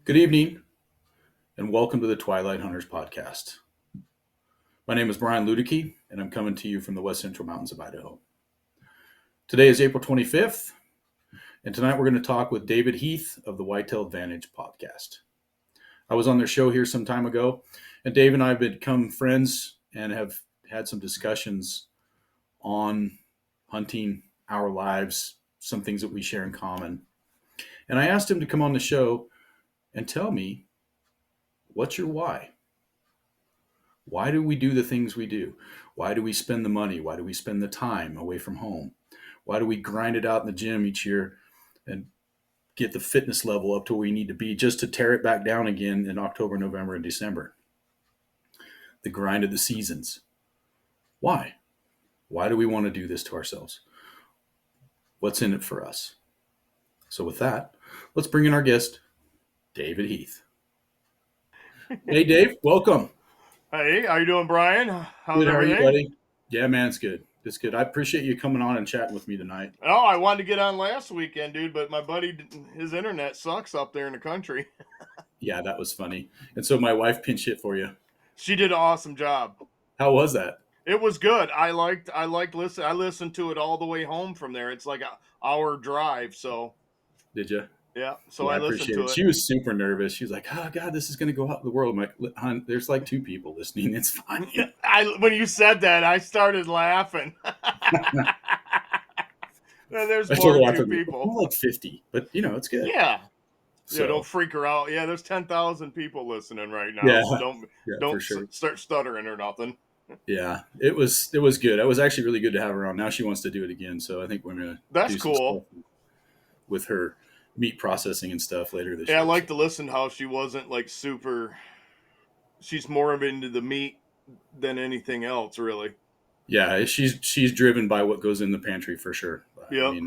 Good evening, and welcome to the Twilight Hunters Podcast. My name is Brian Ludicky, and I'm coming to you from the West Central Mountains of Idaho. Today is April 25th, and tonight we're going to talk with David Heath of the Whitetail Advantage Podcast. I was on their show here some time ago, and Dave and I have become friends and have had some discussions on hunting, our lives, some things that we share in common. And I asked him to come on the show and tell me, what's your why? Why do we do the things we do? Why do we spend the money? Why do we spend the time away from home? Why do we grind it out in the gym each year and get the fitness level up to where we need to be just to tear it back down again in October, November, and December? The grind of the seasons. Why? Why do we want to do this to ourselves? What's in it for us? So with that, let's bring in our guest, David Heath. Hey, Dave, welcome. Hey, how you doing, Brian? How's Good, how are everything? you, buddy? Yeah, man, it's good. It's good. I appreciate you coming on and chatting with me tonight. Oh, I wanted to get on last weekend, dude, but my buddy, his internet sucks up there in the country. Yeah, that was funny. And so my wife pinch hit for you. She did an awesome job. How was that? It was good. I liked listening. I listened to it all the way home from there. It's like an hour drive, so. Did you? Yeah, so Yeah, I listened to it. She was super nervous. She was like, "Oh God, this is going to go out in the world." I'm like, "Hon, there's like 2 people listening. It's fine." When you said that, I started laughing. There's more than 2 people. More like 50, but it's good. Yeah. So, Don't freak her out. Yeah, there's 10,000 people listening right now. Yeah. So don't for sure. start stuttering or nothing. Yeah, it was good. It was actually really good to have her on. Now she wants to do it again, so I think we're gonna. That's do some cool. stuff with her meat processing and stuff later this year. Yeah, I like to listen to how she wasn't like super. She's more of into the meat than anything else, really. Yeah, she's driven by what goes in the pantry for sure. Yeah,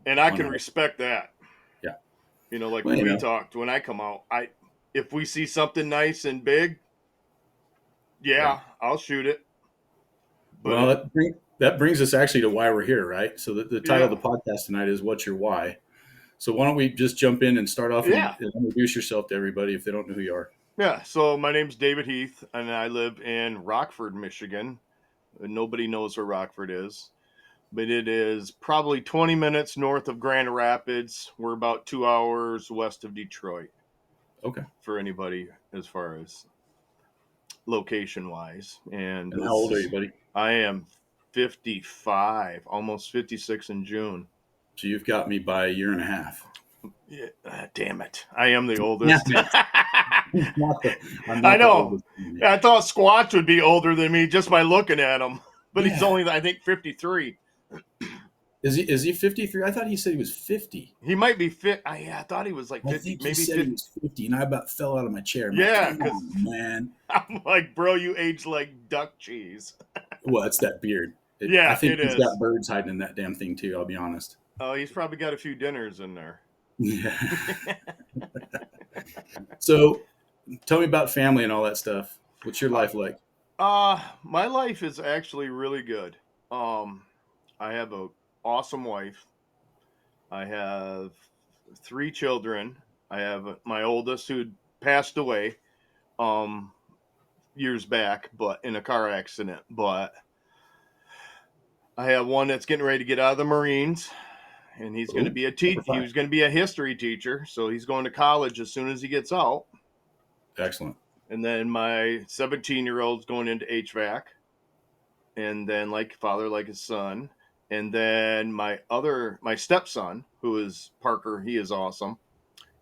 and I can respect that. Yeah, like when we talked, when I come out, if we see something nice and big, yeah. I'll shoot it. But that brings us actually to why we're here, right? So the title of the podcast tonight is "What's Your Why?" So why don't we just jump in and start off and introduce yourself to everybody if they don't know who you are. Yeah, so my name's David Heath, and I live in Rockford, Michigan. Nobody knows where Rockford is, but it is probably 20 minutes north of Grand Rapids. We're about 2 hours west of Detroit. Okay. For anybody as far as location-wise. And how old are you, buddy? I am 55, almost 56 in June. So you've got me by a year and a half. Yeah, damn it. I am the oldest. I'm not I know. Oldest. I thought Squatch would be older than me just by looking at him. But he's only, I think, 53. Is he 53? I thought he said he was 50. He might be fit. I thought he was like 50. I think maybe he said 50. he was 50, and I about fell out of my chair. Yeah, like, man. I'm like, bro, you age like duck cheese. Well, it's that beard. I think he's got birds hiding in that damn thing too. I'll be honest. Oh, he's probably got a few dinners in there. Yeah. So, tell me about family and all that stuff. What's your life like? My life is actually really good. I have an awesome wife. I have 3 children. I have my oldest who passed away years back, but in a car accident. But I have one that's getting ready to get out of the Marines. And he's going to be he was going to be a history teacher, so he's going to college as soon as he gets out. Excellent. And then my 17-year-old's going into HVAC, and then like father, like his son. And then my stepson, who is Parker, he is awesome.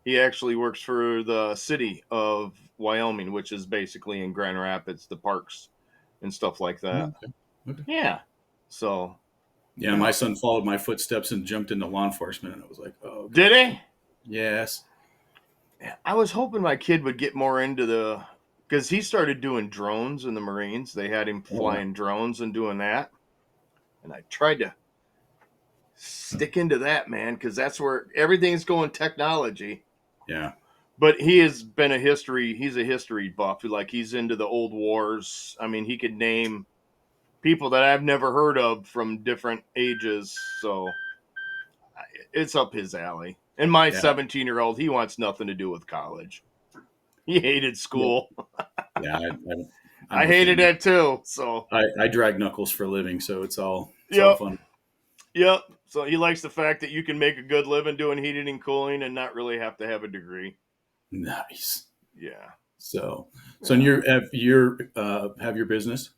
He actually works for the city of Wyoming, which is basically in Grand Rapids, the parks and stuff like that. Okay. Yeah. So. Yeah, my son followed my footsteps and jumped into law enforcement, and I was like, "Oh." Did he? Yes. I was hoping my kid would get more into because he started doing drones in the Marines. They had him flying drones and doing that, and I tried to stick into that, man, because that's where everything's going technology. Yeah. But he's a history buff. Like, he's into the old wars. I mean, he could name people that I've never heard of from different ages. So it's up his alley. And my 17-year-old, he wants nothing to do with college. He hated school. Yeah, I'm I with hated him. that too. So, I drag knuckles for a living, so it's all yep, fun. yep. So he likes the fact that you can make a good living doing heating and cooling and not really have to have a degree. Nice. Yeah. So Yeah. have your business?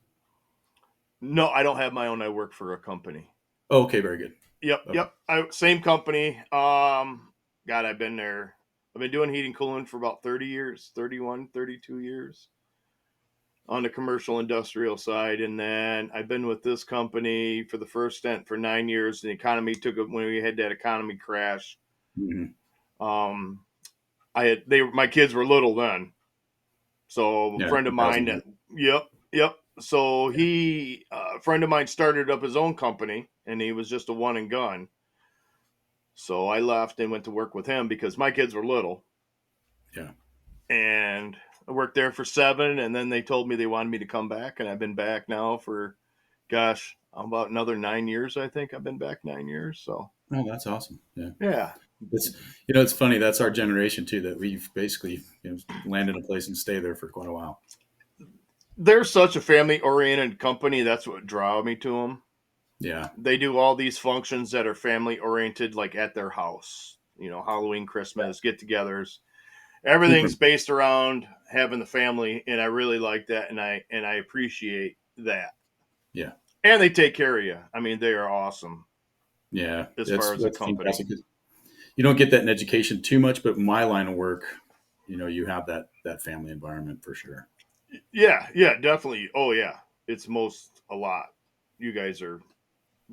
No, I don't have my own. I work for a company. Oh, okay, very good. Yep, Okay. yep. Same company. God, I've been there. I've been doing heating and cooling for about 30 years, 31, 32 years on the commercial industrial side. And then I've been with this company for the first stint for 9 years. The economy took it when we had that economy crash. Mm-hmm. Um, my kids were little then. So a Yeah, friend of mine, 2008. yep, yep. So Yeah. a friend of mine started up his own company and he was just a one and gun. So I left and went to work with him because my kids were little. Yeah. And I worked there for 7, and then they told me they wanted me to come back, and I've been back now for, gosh, about another 9 years. I think I've been back 9 years. So Oh, that's awesome. Yeah. yeah, It's it's funny. That's our generation too. That we've basically land in a place and stay there for quite a while. they're such a family-oriented company. That's what drew me to them. Yeah. They do all these functions that are family-oriented, like at their house. Halloween, Yeah. Christmas, get-togethers. Super. Everything's based around having the family, and I really like that, and I appreciate that. Yeah. And they take care of you. I mean, they are awesome Yeah. as far That's as a that's company. fantastic. You don't get that in education too much, but my line of work, you have that family environment for sure. Yeah, yeah, definitely. Oh yeah, it's most a lot. You guys are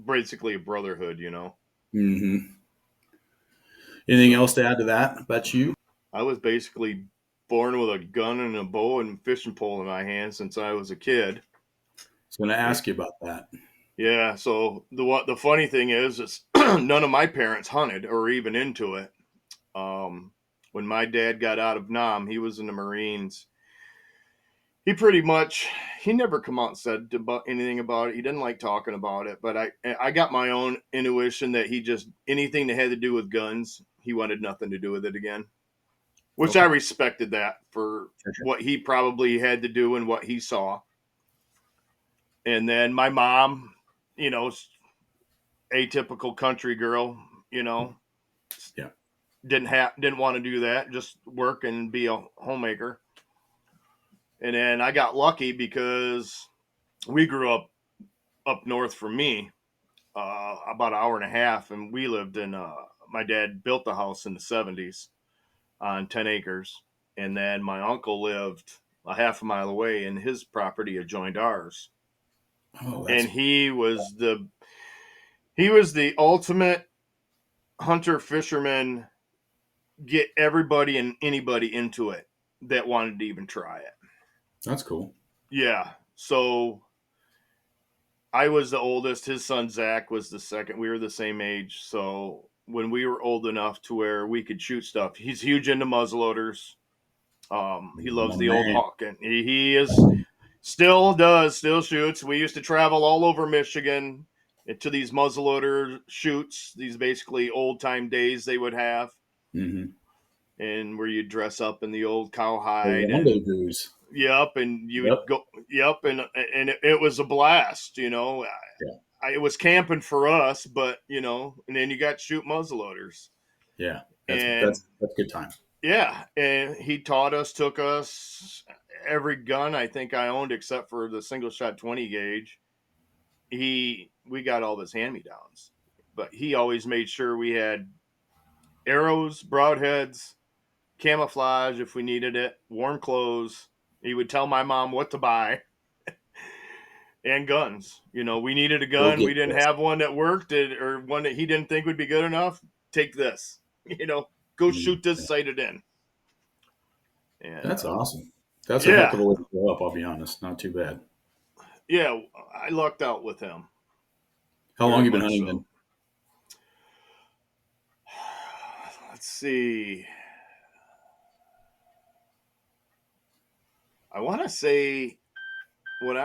basically a brotherhood. Mm-hmm. Anything else So to add to that about you? I was basically born with a gun and a bow and fishing pole in my hand since I was a kid. I was going to Yeah, ask you about that. yeah. So the funny thing is none of my parents hunted or even into it. Um, when my dad got out of Nam, he was in the Marines. He pretty much he never come out and said about anything about it. He didn't like talking about it, but I got my own intuition that he just anything that had to do with guns, he wanted nothing to do with it again. Which I Okay. respected that for For sure. what he probably had to do and what he saw. And then my mom, you know, atypical country girl, you know, Yeah. didn't want to do that, just work and be a homemaker. And then I got lucky because we grew up north from me, about an hour and a half, and we lived in. My dad built the house in the '70s on 10 acres, and then my uncle lived a half a mile away, and his property adjoined ours. Oh, And that's he was the ultimate hunter fisherman. Get everybody and anybody into it that wanted to even try it. cool. Yeah. So I was the oldest. His son Zach was the second. We were the same age. So when we were old enough to where we could shoot stuff, he's huge into muzzleloaders. He loves My the old man. hawk, and he is still shoots. We used to travel all over Michigan to these muzzleloader shoots. These basically old time days they would have, Mm-hmm. and where you dress up in the old The cowhide and rendezvous. yep, and you would Yep. go yep, and it was a blast. Yeah. It was camping for us, but and then you got to shoot muzzleloaders, Yeah. That's and that's that's good time. yeah, and he taught us, took us every gun I think I owned except for the single shot 20 gauge. We got all of his hand me downs, but he always made sure we had arrows, broadheads, camouflage if we needed it, warm clothes. He would tell my mom what to buy and guns. We needed a Go gun. get We didn't this. have one that worked or one that he didn't think would be good enough. Take this. Go Mm, shoot this, yeah. sight it in. And That's awesome. That's a heck yeah, of a way to grow up. I'll be honest. Not too bad. yeah, I lucked out with him How long very you been much hunting so. then? Let's see. I want to say when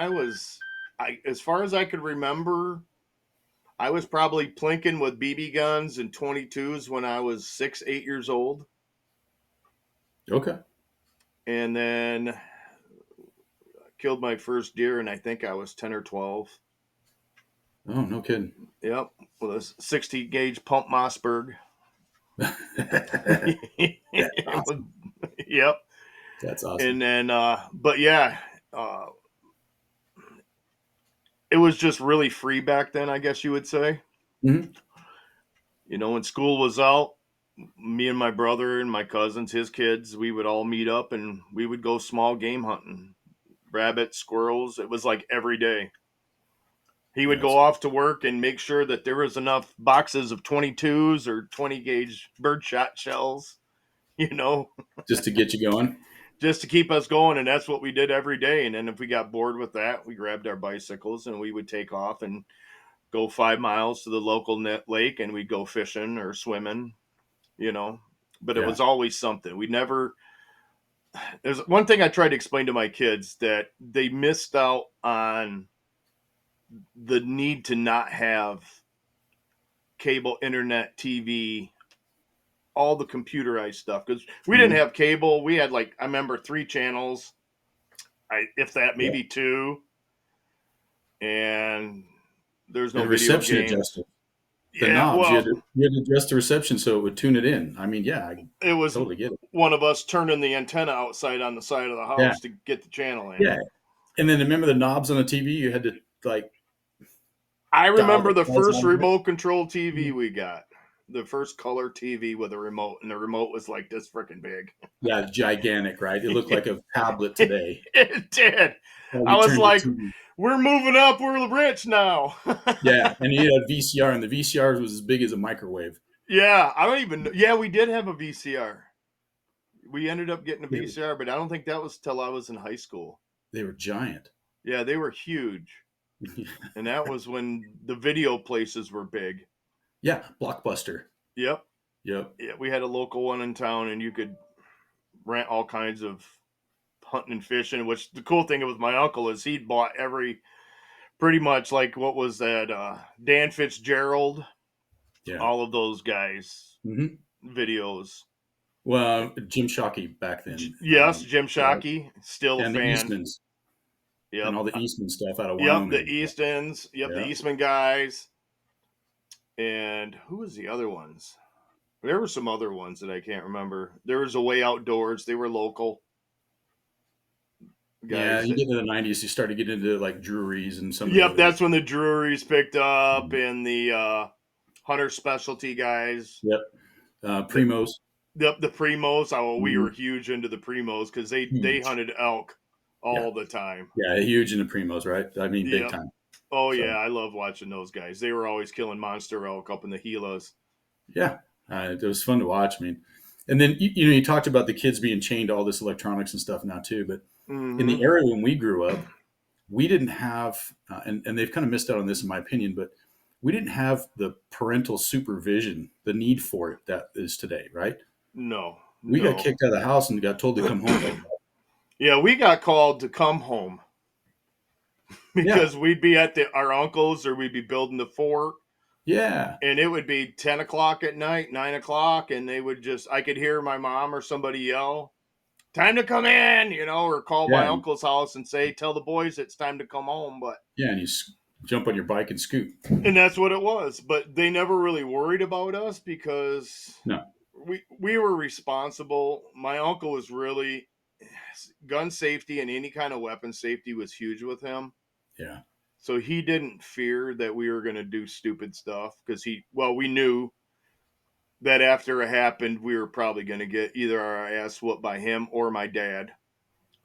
as far as I could remember, I was probably plinking with BB guns and 22s when I was 6, 8 years old. Okay. and then killed my first deer, and I think I was 10 or 12. Oh, no kidding. Yep, with a 60 gauge pump Mossberg. That's awesome. Yep. That's awesome. And then, but yeah, it was just really free back then, I guess you would say. Mm-hmm. When school was out, me and my brother and my cousins, his kids, we would all meet up and we would go small game hunting, rabbits, squirrels. It was like every day. He would go off to work and make sure that there was enough boxes of 22s or 20 gauge birdshot shells, just to get you going. just to keep us going. And that's what we did every day. And then if we got bored with that, we grabbed our bicycles and we would take off and go 5 miles to the local lake and we'd go fishing or swimming, but it was always something. We never, there's one thing I tried to explain to my kids, that they missed out on the need to not have cable, internet, TV, all the computerized stuff. Because we didn't have cable. We had I remember 3 channels, if that, maybe 2. And there's no video games. Adjuster. The knobs, you had to adjust the reception so it would tune it in. I mean, it was totally get it. One of us turning the antenna outside on the side of the house to get the channel in. Yeah. And then remember the knobs on the TV? You had to I remember the first remote control TV we got. The first color TV with a remote, and the remote was like this freaking big. Yeah, gigantic, right? It looked like a tablet today. It did. I was like, we're moving up. We're rich now. Yeah, and you had a VCR, and the VCR was as big as a microwave. Yeah, I don't even know. Yeah, we did have a VCR. We ended up getting a VCR, but I don't think that was till I was in high school. They were giant. Yeah, they were huge. And that was when the video places were big. Yeah, Blockbuster. Yep. Yeah, we had a local one in town, and you could rent all kinds of hunting and fishing, which the cool thing with my uncle is he'd bought pretty much what was that, Dan Fitzgerald, all of those guys, videos. Well, Jim Shockey back then. Yes, Jim Shockey, still and a fan. The Eastmans. Yep. And all the Eastman stuff out of Wyoming. Yep, the Eastons. Yep, the Eastman guys. And who was the other ones? There were some other ones that I can't remember. There was a Way Outdoors. They were local guys. Yeah, you get into the 90s, you started getting into Drury's and some. Yep, that's when the Drury's picked up, and the Hunter Specialty guys. Yep, Primos. Yep, the Primos. Oh, we were huge into the Primos because they hunted elk all the time. Yeah, huge into Primos, right? I mean, big time. Oh, so. Yeah, I love watching those guys. They were always killing monster elk up in the Gilas. Yeah, it was fun to watch. I mean, and then, you talked about the kids being chained to all this electronics and stuff now too, but in the era when we grew up, we didn't have, and they've kind of missed out on this in my opinion, but we didn't have the parental supervision, the need for it that is today, right? No. We got kicked out of the house and got told to come home. Yeah, we got called to come home. Because we'd be at our uncle's, or we'd be building the fort. Yeah. And it would be 10 o'clock at night, 9 o'clock, and they would I could hear my mom or somebody yell, "Time to come in," or call my uncle's house and say, "Tell the boys it's time to come home." But and you jump on your bike and scoot. And that's what it was. But they never really worried about us because we were responsible. My uncle was really, gun safety and any kind of weapon safety was huge with him. Yeah. So he didn't fear that we were going to do stupid stuff because we knew that after it happened, we were probably going to get either our ass whooped by him or my dad.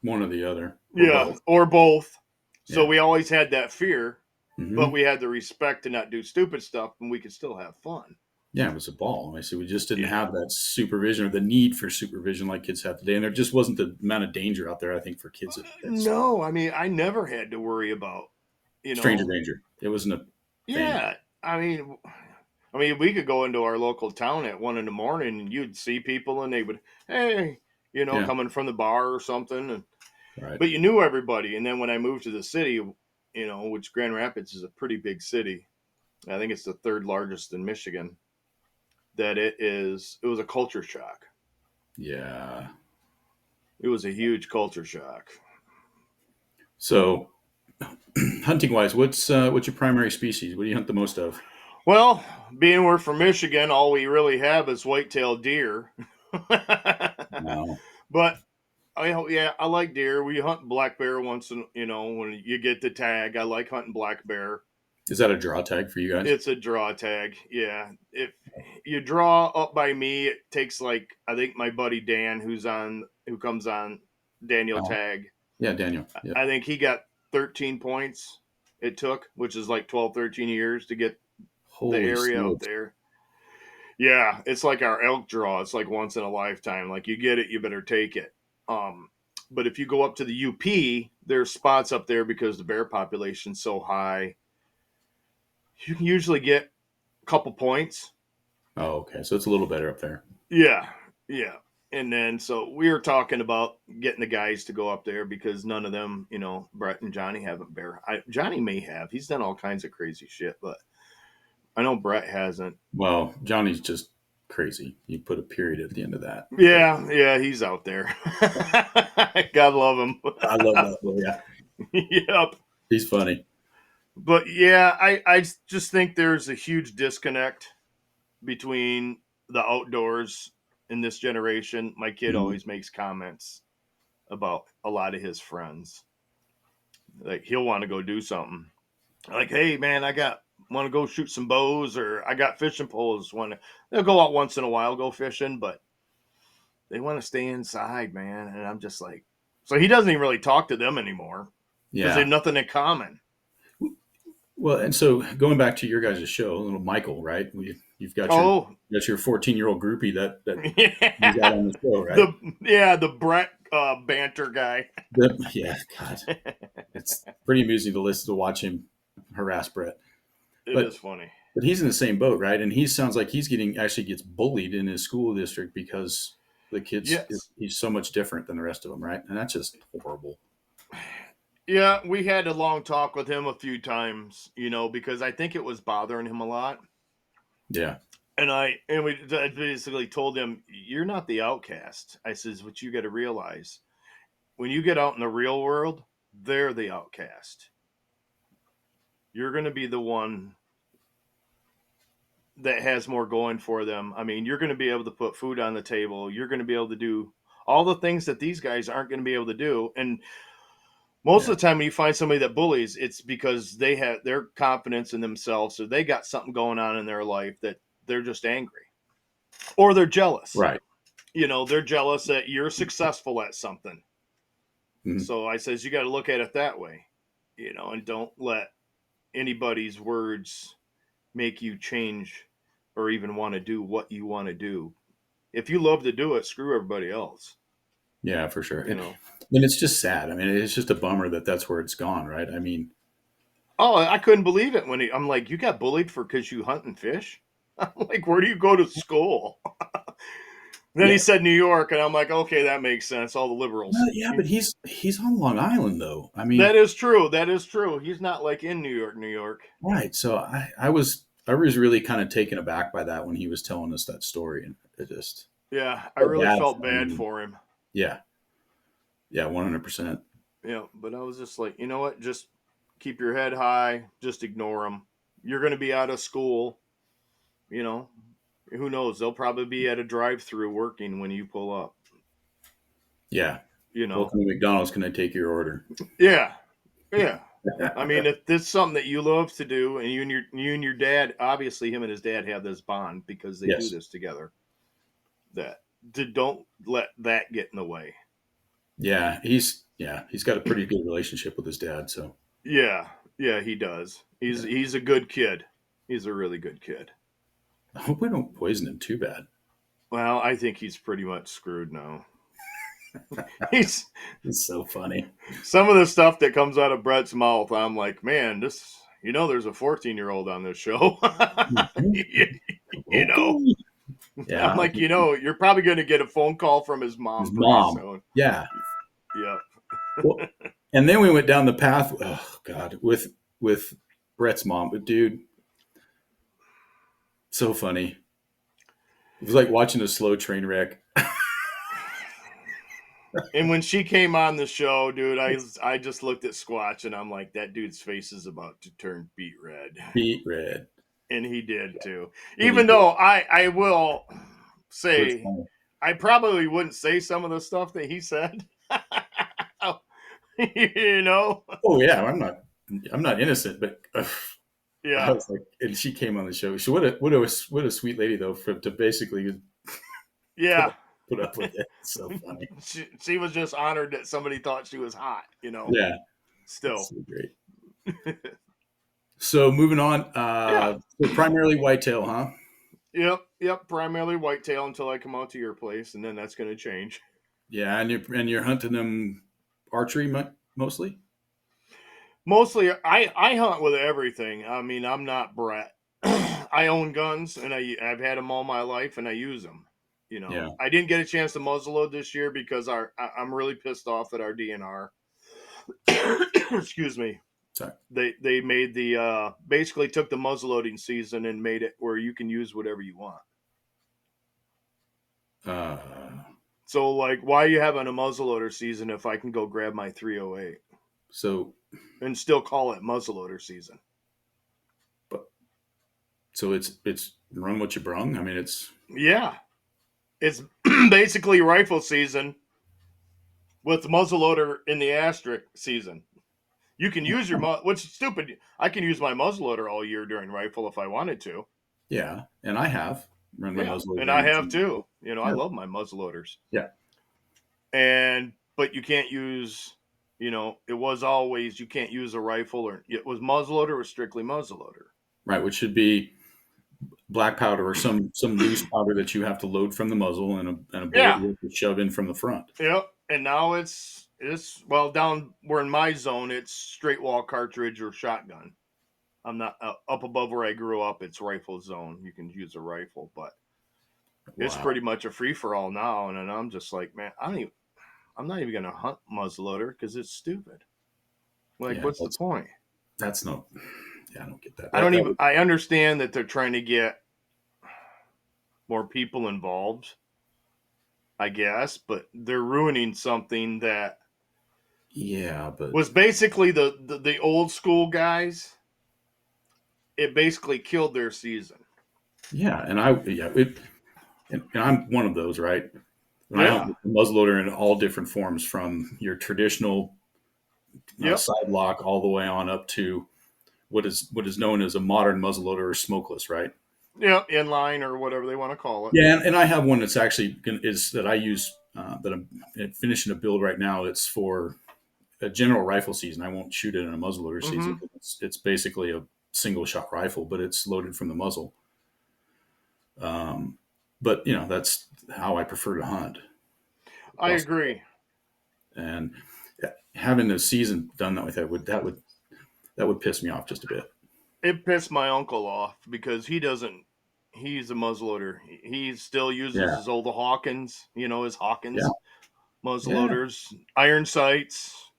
One or the other. Or both. So we always had that fear, but we had the respect to not do stupid stuff, and we could still have fun. Yeah, it was a ball. I see. We just didn't have that supervision or the need for supervision like kids have today. And there just wasn't the amount of danger out there, I think, for kids. No, I mean, I never had to worry about, stranger danger. It wasn't a thing. Yeah. I mean, we could go into our local town at 1 a.m. and you'd see people and they would, hey, coming from the bar or something. And, but you knew everybody. And then when I moved to the city, which Grand Rapids is a pretty big city. I think it's the 3rd largest in Michigan. That it was a culture shock. Yeah. It was a huge culture shock. So, hunting wise, what's your primary species? What do you hunt the most of? Well, being we're from Michigan, all we really have is whitetail deer. No. But I like deer. We hunt black bear once in, when you get the tag. I like hunting black bear. Is that a draw tag for you guys? It's a draw tag. Yeah. If you draw up by me, it takes I think my buddy Dan who comes on Daniel Oh, tag. yeah, Daniel. Yeah. I think he got 13 points it took, which is 12, 13 years to get the Holy area up smokes. there. Yeah, it's like our elk draw. It's like once in a lifetime. Like you get it, you better take it. But if you go up to the UP, there's spots up there because the bear population's so high. You can usually get a couple points. Oh, okay. So it's a little better up there. Yeah, yeah. And then so we were talking about getting the guys to go up there because none of them, Brett and Johnny haven't bear. Johnny may have. He's done all kinds of crazy shit, but I know Brett hasn't. Well, Johnny's just crazy. You put a period at the end of that. Yeah, he's out there. God love him. I love that. Well, yeah, Yep. he's funny. But yeah, I just think there's a huge disconnect between the outdoors in this generation. My kid always makes comments about a lot of his friends. Like he'll want to go do something. Like, hey man, want to go shoot some bows, or I got fishing poles. They'll go out once in a while, go fishing, but they want to stay inside, man. And I'm just like, so he doesn't even really talk to them anymore because Yeah. they have nothing in common. Well, and so going back to your guys' show, little Michael, right? You've got your 14-year-old groupie that you got on the show, right? The Brett banter guy. Yeah, God, it's pretty amusing to watch him harass Brett. It is funny. But he's in the same boat, right? And he sounds like he's actually gets bullied in his school district because the kids he's so much different than the rest of them, right? And that's just horrible. Yeah, we had a long talk with him a few times, because I think it was bothering him a lot. Yeah. And I basically told him, you're not the outcast. I says, what you got to realize, when you get out in the real world, they're the outcast. You're going to be the one that has more going for them. I mean, you're going to be able to put food on the table. You're going to be able to do all the things that these guys aren't going to be able to do. And most of the time when you find somebody that bullies, it's because they have their confidence in themselves, or they got something going on in their life that they're just angry, or they're jealous. Right. They're jealous that you're successful at something. Mm-hmm. So I says, you got to look at it that way, and don't let anybody's words make you change or even want to do what you want to do. If you love to do it, screw everybody else. Yeah, for sure. And it's just sad. I mean, it's just a bummer that that's where it's gone, right? I mean, I couldn't believe it when I'm like, you got bullied because you hunt and fish? I'm like, where do you go to school? Then he said New York, and I'm like, okay, that makes sense. All the liberals. Yeah, but he's on Long Island, though. I mean, that is true. He's not in New York. Right. So I was really kind of taken aback by that when he was telling us that story, and it just I really felt bad for him. Yeah. Yeah, 100%. Yeah, but I was just like, you know what? Just keep your head high. Just ignore them. You're going to be out of school. Who knows? They'll probably be at a drive-through working when you pull up. Yeah. Welcome to McDonald's. Can I take your order? Yeah. Yeah. I mean, if this is something that you love to do, and you and your dad, obviously him and his dad have this bond because they do this together. Don't let that get in the way. Yeah, he's got a pretty good relationship with his dad. So yeah, he does. He's a good kid. He's a really good kid. I hope we don't poison him too bad. Well, I think he's pretty much screwed now. He's so funny. Some of the stuff that comes out of Brett's mouth, I'm like, man, there's a 14-year-old on this show. Yeah. I'm like, you're probably going to get a phone call from his mom. Soon. Yeah. Yeah. Well, and then we went down the path. Oh God, with Brett's mom, but dude, so funny. It was like watching a slow train wreck. And when she came on the show, dude, I just looked at Squatch and I'm like, that dude's face is about to turn beet red. Beet red. And he did too. And he Even did. though I will Which say one? I probably wouldn't say some of the stuff that he said. You know? Oh yeah, I'm not innocent, but I Yeah. was like, and she came on the show. She what a sweet lady though, to basically put Yeah. up, put up with it. It's so funny. She was just honored that somebody thought she was hot, you know. Yeah, it's Still. so great. So moving on, Yeah. so primarily whitetail, huh? Yep. Primarily whitetail until I come out to your place, and then that's going to change. Yeah, and you're hunting them archery mostly. Mostly, I hunt with everything. I mean, I'm not Brett. I own guns, and I've had them all my life, and I use them. You know, Yeah. I didn't get a chance to muzzleload this year because I'm really pissed off at our DNR. Excuse me. Sorry. They made the basically took the muzzleloading season and made it where you can use whatever you want. Uh, So like, why are you having a muzzleloader season if I can go grab my 308 so, and still call it muzzleloader season? but so it's run what you brung. I mean, Yeah, it's basically rifle season with muzzleloader in the asterisk season. You can use your which is stupid. I can use my muzzleloader all year during rifle if I wanted to. yeah, and I have run my Yeah, muzzle and I during the have season. too. You know, I Yeah, love my muzzleloaders. yeah, And but you can't use. You know, it was always you can't use a rifle or it was muzzleloader or strictly muzzleloader. right. Which should be black powder or some loose powder that you have to load from the muzzle, and a bullet Yeah, you have to shove in from the front. yep. And now it's well down where in my zone it's straight wall cartridge or shotgun. I'm not up above where I grew up. It's rifle zone. You can use a rifle, but it's Wow. pretty much a free for all now. And then I'm just like, man, I'm not even gonna hunt muzzleloader because it's stupid. Like, Yeah, what's the point? that's no. Yeah, I don't get that. I don't That even. would, I understand that they're trying to get more people involved, I guess, but they're ruining something that yeah, but was basically the old school guys. It basically killed their season. yeah, and I'm one of those, right? And I hunt Yeah. with the muzzleloader in all different forms, from your traditional Yep. side lock all the way on up to what is known as a modern muzzleloader or smokeless, right? Yep. Inline or whatever they want to call it. Yeah, and I have one that's actually is that I use that I'm finishing a build right now. It's for a general rifle season. I won't shoot it in a muzzleloader Mm-hmm. season. It's basically a single shot rifle, but it's loaded from the muzzle. But that's how I prefer to hunt. I agree. And having the season done that way, that would piss me off just a bit. It pissed my uncle off because he doesn't. He's a muzzleloader. He still uses Yeah, his old Hawkins. You know his yeah, Hawkins yeah. muzzleloaders, iron sights,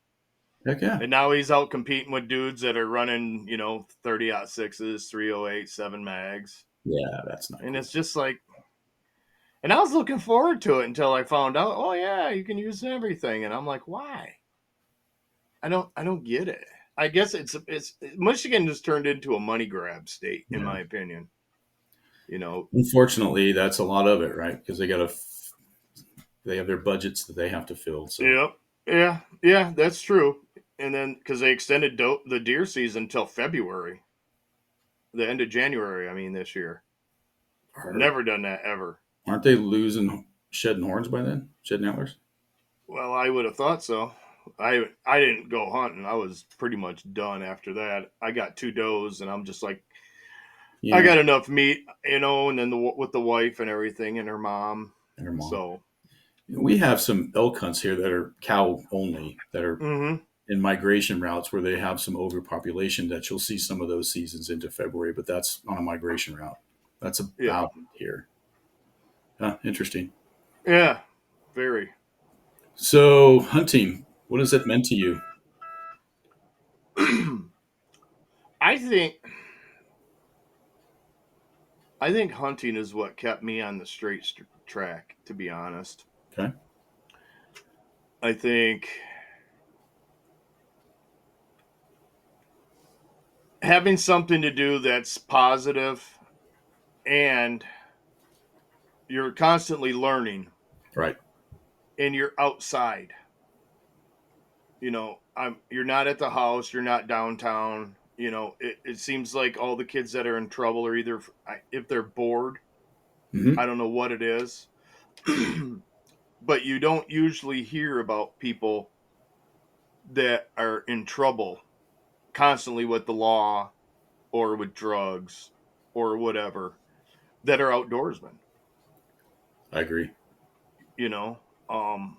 Heck yeah, and now he's out competing with dudes that are running 30-06s, 308, 7 mags, yeah. That's not and cool. it's just like. And I was looking forward to it until I found out. Oh yeah, you can use everything, and I'm like, why? I don't get it. I guess it's Michigan just turned into a money grab state, in Yeah. my opinion. You know. Unfortunately, that's a lot of it, right? Because they have their budgets that they have to fill. So Yep. Yeah, that's true. And then because they extended the deer season till February, the end of January. I mean, this year, are, never done that ever. aren't they losing shedding horns by then? Shedding antlers? Well, I would have thought so. I didn't go hunting. I was pretty much done after that. I got 2 does, and I'm just like, I Yeah, got enough meat, and then with the wife and everything and her mom. and her mom. So, We have some elk hunts here that are cow only, that are mm-hmm. in migration routes where they have some overpopulation, that you'll see some of those seasons into February, but that's on a migration route. That's Yeah, about here. Interesting. yeah, very. So hunting, what has it meant to you? I think I think hunting is what kept me on the straight track. To be honest, Okay. I think having something to do that's positive, and you're constantly learning, Right. and you're outside. You're not at the house, you're not downtown. It seems like all the kids that are in trouble are either, if they're bored, Mm-hmm. I don't know what it is. But you don't usually hear about people that are in trouble constantly with the law or with drugs or whatever, that are outdoorsmen. I agree. you know um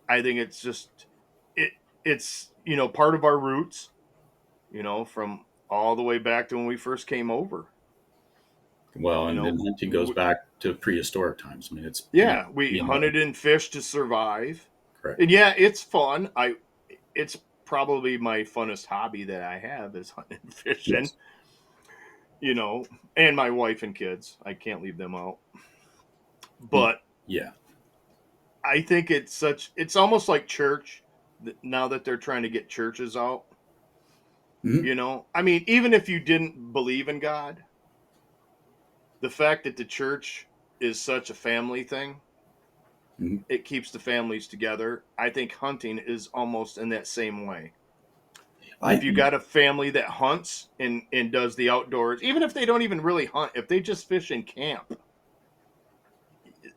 I think it's just, it it's part of our roots, from all the way back to when we first came over. Well, you and know then hunting goes back to prehistoric times. I mean, it's yeah, we being out. hunted and fished to survive. Correct. And yeah, it's fun. It's probably my funnest hobby that I have is hunting and fishing. Yes. you know and my wife and kids, I can't leave them out. But Yeah. I think it's almost like church, now that they're trying to get churches out. Mm-hmm. I mean, even if you didn't believe in God, the fact that the church is such a family thing, Mm-hmm. it keeps the families together. I think hunting is almost in that same way. If you got a family that hunts and does the outdoors, even if they don't even really hunt, if they just fish in camp,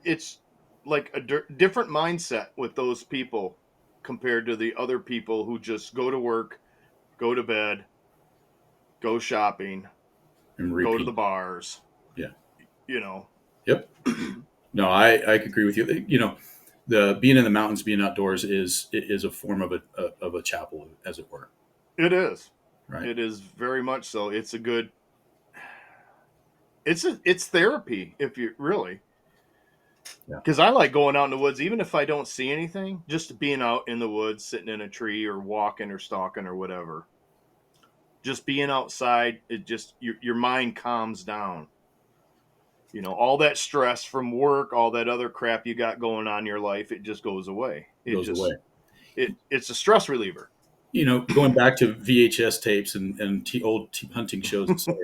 it's like a different mindset with those people compared to the other people who just go to work, go to bed, go shopping, and go to the repeat. bars. Yeah. You know. Yep. No, I agree with you. The being in the mountains, being outdoors is a form of a chapel, as it were. It is. Right. It is very much so. It's therapy, if you really. Yeah. Because I like going out in the woods, even if I don't see anything, just being out in the woods, sitting in a tree or walking or stalking or whatever. Just being outside, it just your mind calms down. All that stress from work, all that other crap you got going on in your life, it just goes away. It goes away. It's a stress reliever. Going back to VHS tapes and old hunting shows, etc.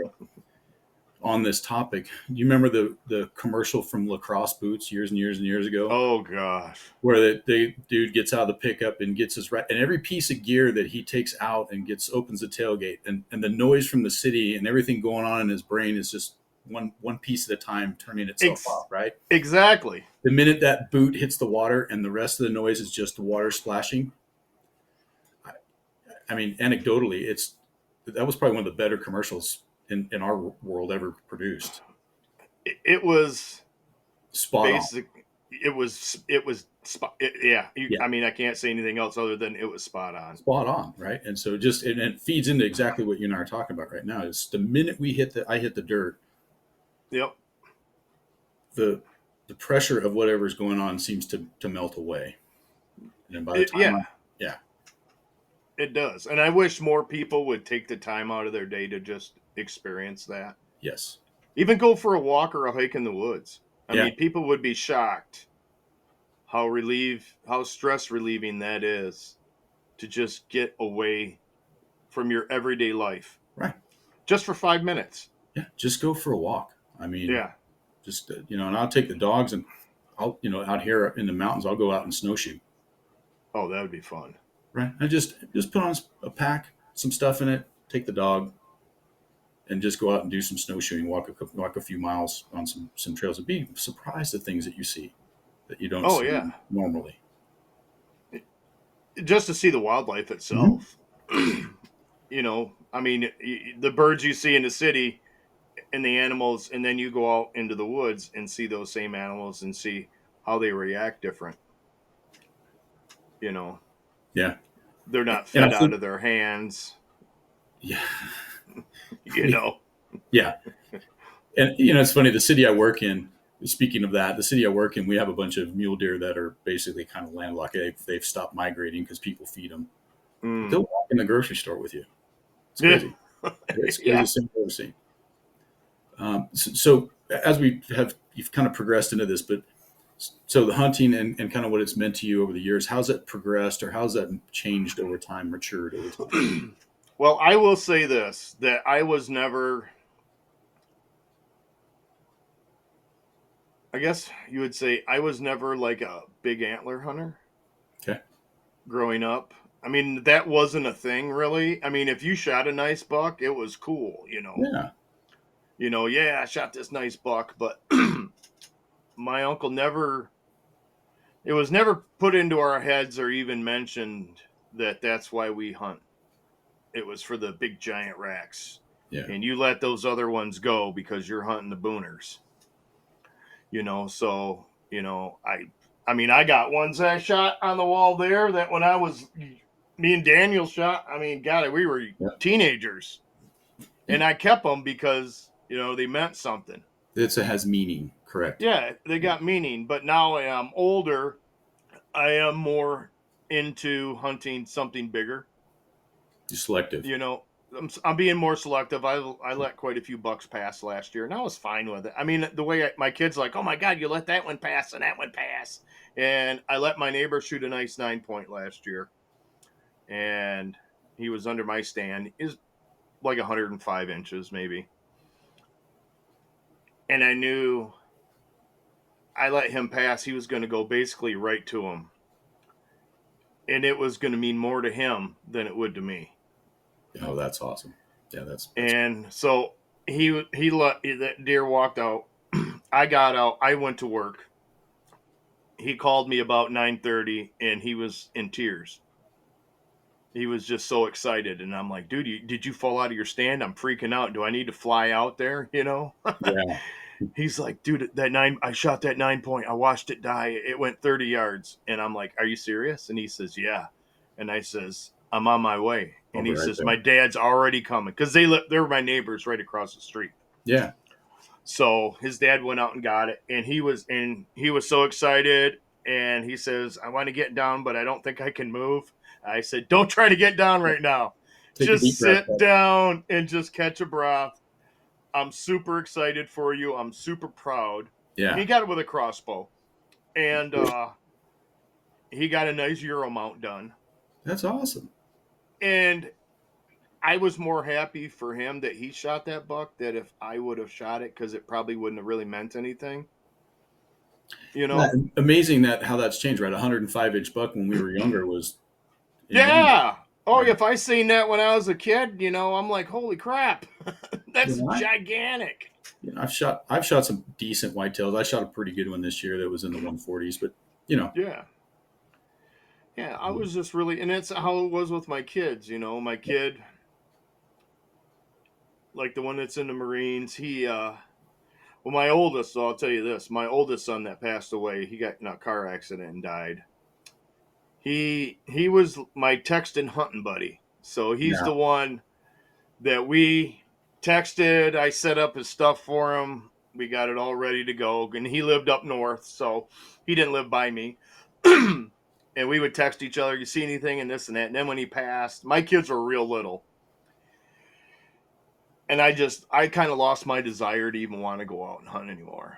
On this topic, do you remember the commercial from lacrosse boots years and years and years ago, Oh gosh. where the dude gets out of the pickup and gets his right, and every piece of gear that he takes out and opens the tailgate, and the noise from the city and everything going on in his brain is just one piece at a time turning itself off, right? Exactly. The minute that boot hits the water and the rest of the noise is just the water splashing. I mean, anecdotally, that was probably one of the better commercials in our world ever produced. It was Spot basic. on. Yeah. Yeah. I mean, I can't say anything else other than it was spot on. Spot on, right? And so and it feeds into exactly what you and I are talking about right now. Is the minute I hit the dirt, Yep. the pressure of whatever's going on seems to melt away. And by the time Yeah, it does. And I wish more people would take the time out of their day to just experience that. yes. Even go for a walk or a hike in the woods. I Yeah. mean, people would be shocked how stress relieving that is to just get away from your everyday life. Right. Just for 5 minutes. Yeah. Just go for a walk. I mean, Yeah. just, and I'll take the dogs and I'll, out here in the mountains, I'll go out and snowshoe. Oh, that would be fun. Right. I just put on a pack, some stuff in it, take the dog, and just go out and do some snowshoeing, walk a few miles on some trails, and be surprised at things that you see that you don't see normally. Just to see the wildlife itself. Mm-hmm. I mean, the birds you see in the city and the animals, and then you go out into the woods and see those same animals and see how they react different. Yeah. They're not fed out of their hands. Yeah. Yeah. And, it's funny, the city I work in, speaking of that, the city I work in, we have a bunch of mule deer that are basically kind of landlocked. They've stopped migrating because people feed them. Mm. They'll walk in the grocery store with you. It's crazy. It's crazy. Yeah. Thing I've ever seen. So as you've kind of progressed into this, but So the hunting and kind of what it's meant to you over the years, how's it progressed or how's that changed over time, matured over time? Well, I will say this, that I was never, I guess you would say, I was never like a big antler hunter Okay. growing up. I mean, that wasn't a thing really. I mean, if you shot a nice buck, it was cool, you know. Yeah. You know, yeah, I shot this nice buck, but my uncle never, it was never put into our heads or even mentioned that that's why we hunt. It was for the big giant racks. Yeah. And you let those other ones go because you're hunting the booners. You know, so, you know, I mean, I got ones I shot on the wall there that when I was, me and Daniel shot, I mean, God, we were Yeah. teenagers. And I kept them because, you know, they meant something. It has meaning, correct? Yeah, they got meaning. But now I'm older, I am more into hunting something bigger. You're selective. You know, I'm being more selective. I let quite a few bucks pass last year, and I was fine with it. I mean, the way my kids like, oh my God, you let that one pass and that one pass, and I let my neighbor shoot a nice 9-point last year, and he was under my stand. Is like 105 inches maybe, and I knew I let him pass. He was going to go basically right to him, and it was going to mean more to him than it would to me. Oh, that's awesome. Yeah, that's And so he let that deer walked out. I got out. I went to work. He called me about 9:30, and he was in tears. He was just so excited, and I'm like, dude, did you fall out of your stand? I'm freaking out. Do I need to fly out there? You know? yeah. He's like, dude, I shot that 9-point. I watched it die. It went 30 yards, and I'm like, are you serious? And he says, yeah. And I says, I'm on my way. And I'll he be right says, there. my dad's already coming because they're my neighbors right across the street. Yeah. So his dad went out and got it, and he was so excited. And he says, I want to get down, but I don't think I can move. I said, don't try to get down right now. Take a deep Just breath. sit down and just catch a breath. I'm super excited for you. I'm super proud. Yeah. He got it with a crossbow, and he got a nice Euro mount done. That's awesome. And I was more happy for him that he shot that buck than if I would have shot it, because it probably wouldn't have really meant anything. You know? Yeah, amazing that how that's changed, right? 105-inch buck when we were younger was Yeah. Oh, right? if I seen that when I was a kid, you know, I'm like, holy crap, that's You know, gigantic. I've shot some decent whitetails. I shot a pretty good one this year that was in the 140s, but you know, Yeah. Yeah, I was just really, and that's how it was with my kids. You know, my kid, like the one that's in the Marines, well, my oldest, so I'll tell you this, my oldest son that passed away, he got in a car accident and died. He was my text and hunting buddy. So he's yeah, the one that we texted. I set up his stuff for him. We got it all ready to go. And he lived up north, so he didn't live by me. And we would text each other, you see anything and this and that. And then when he passed, my kids were real little. And I kind of lost my desire to even want to go out and hunt anymore.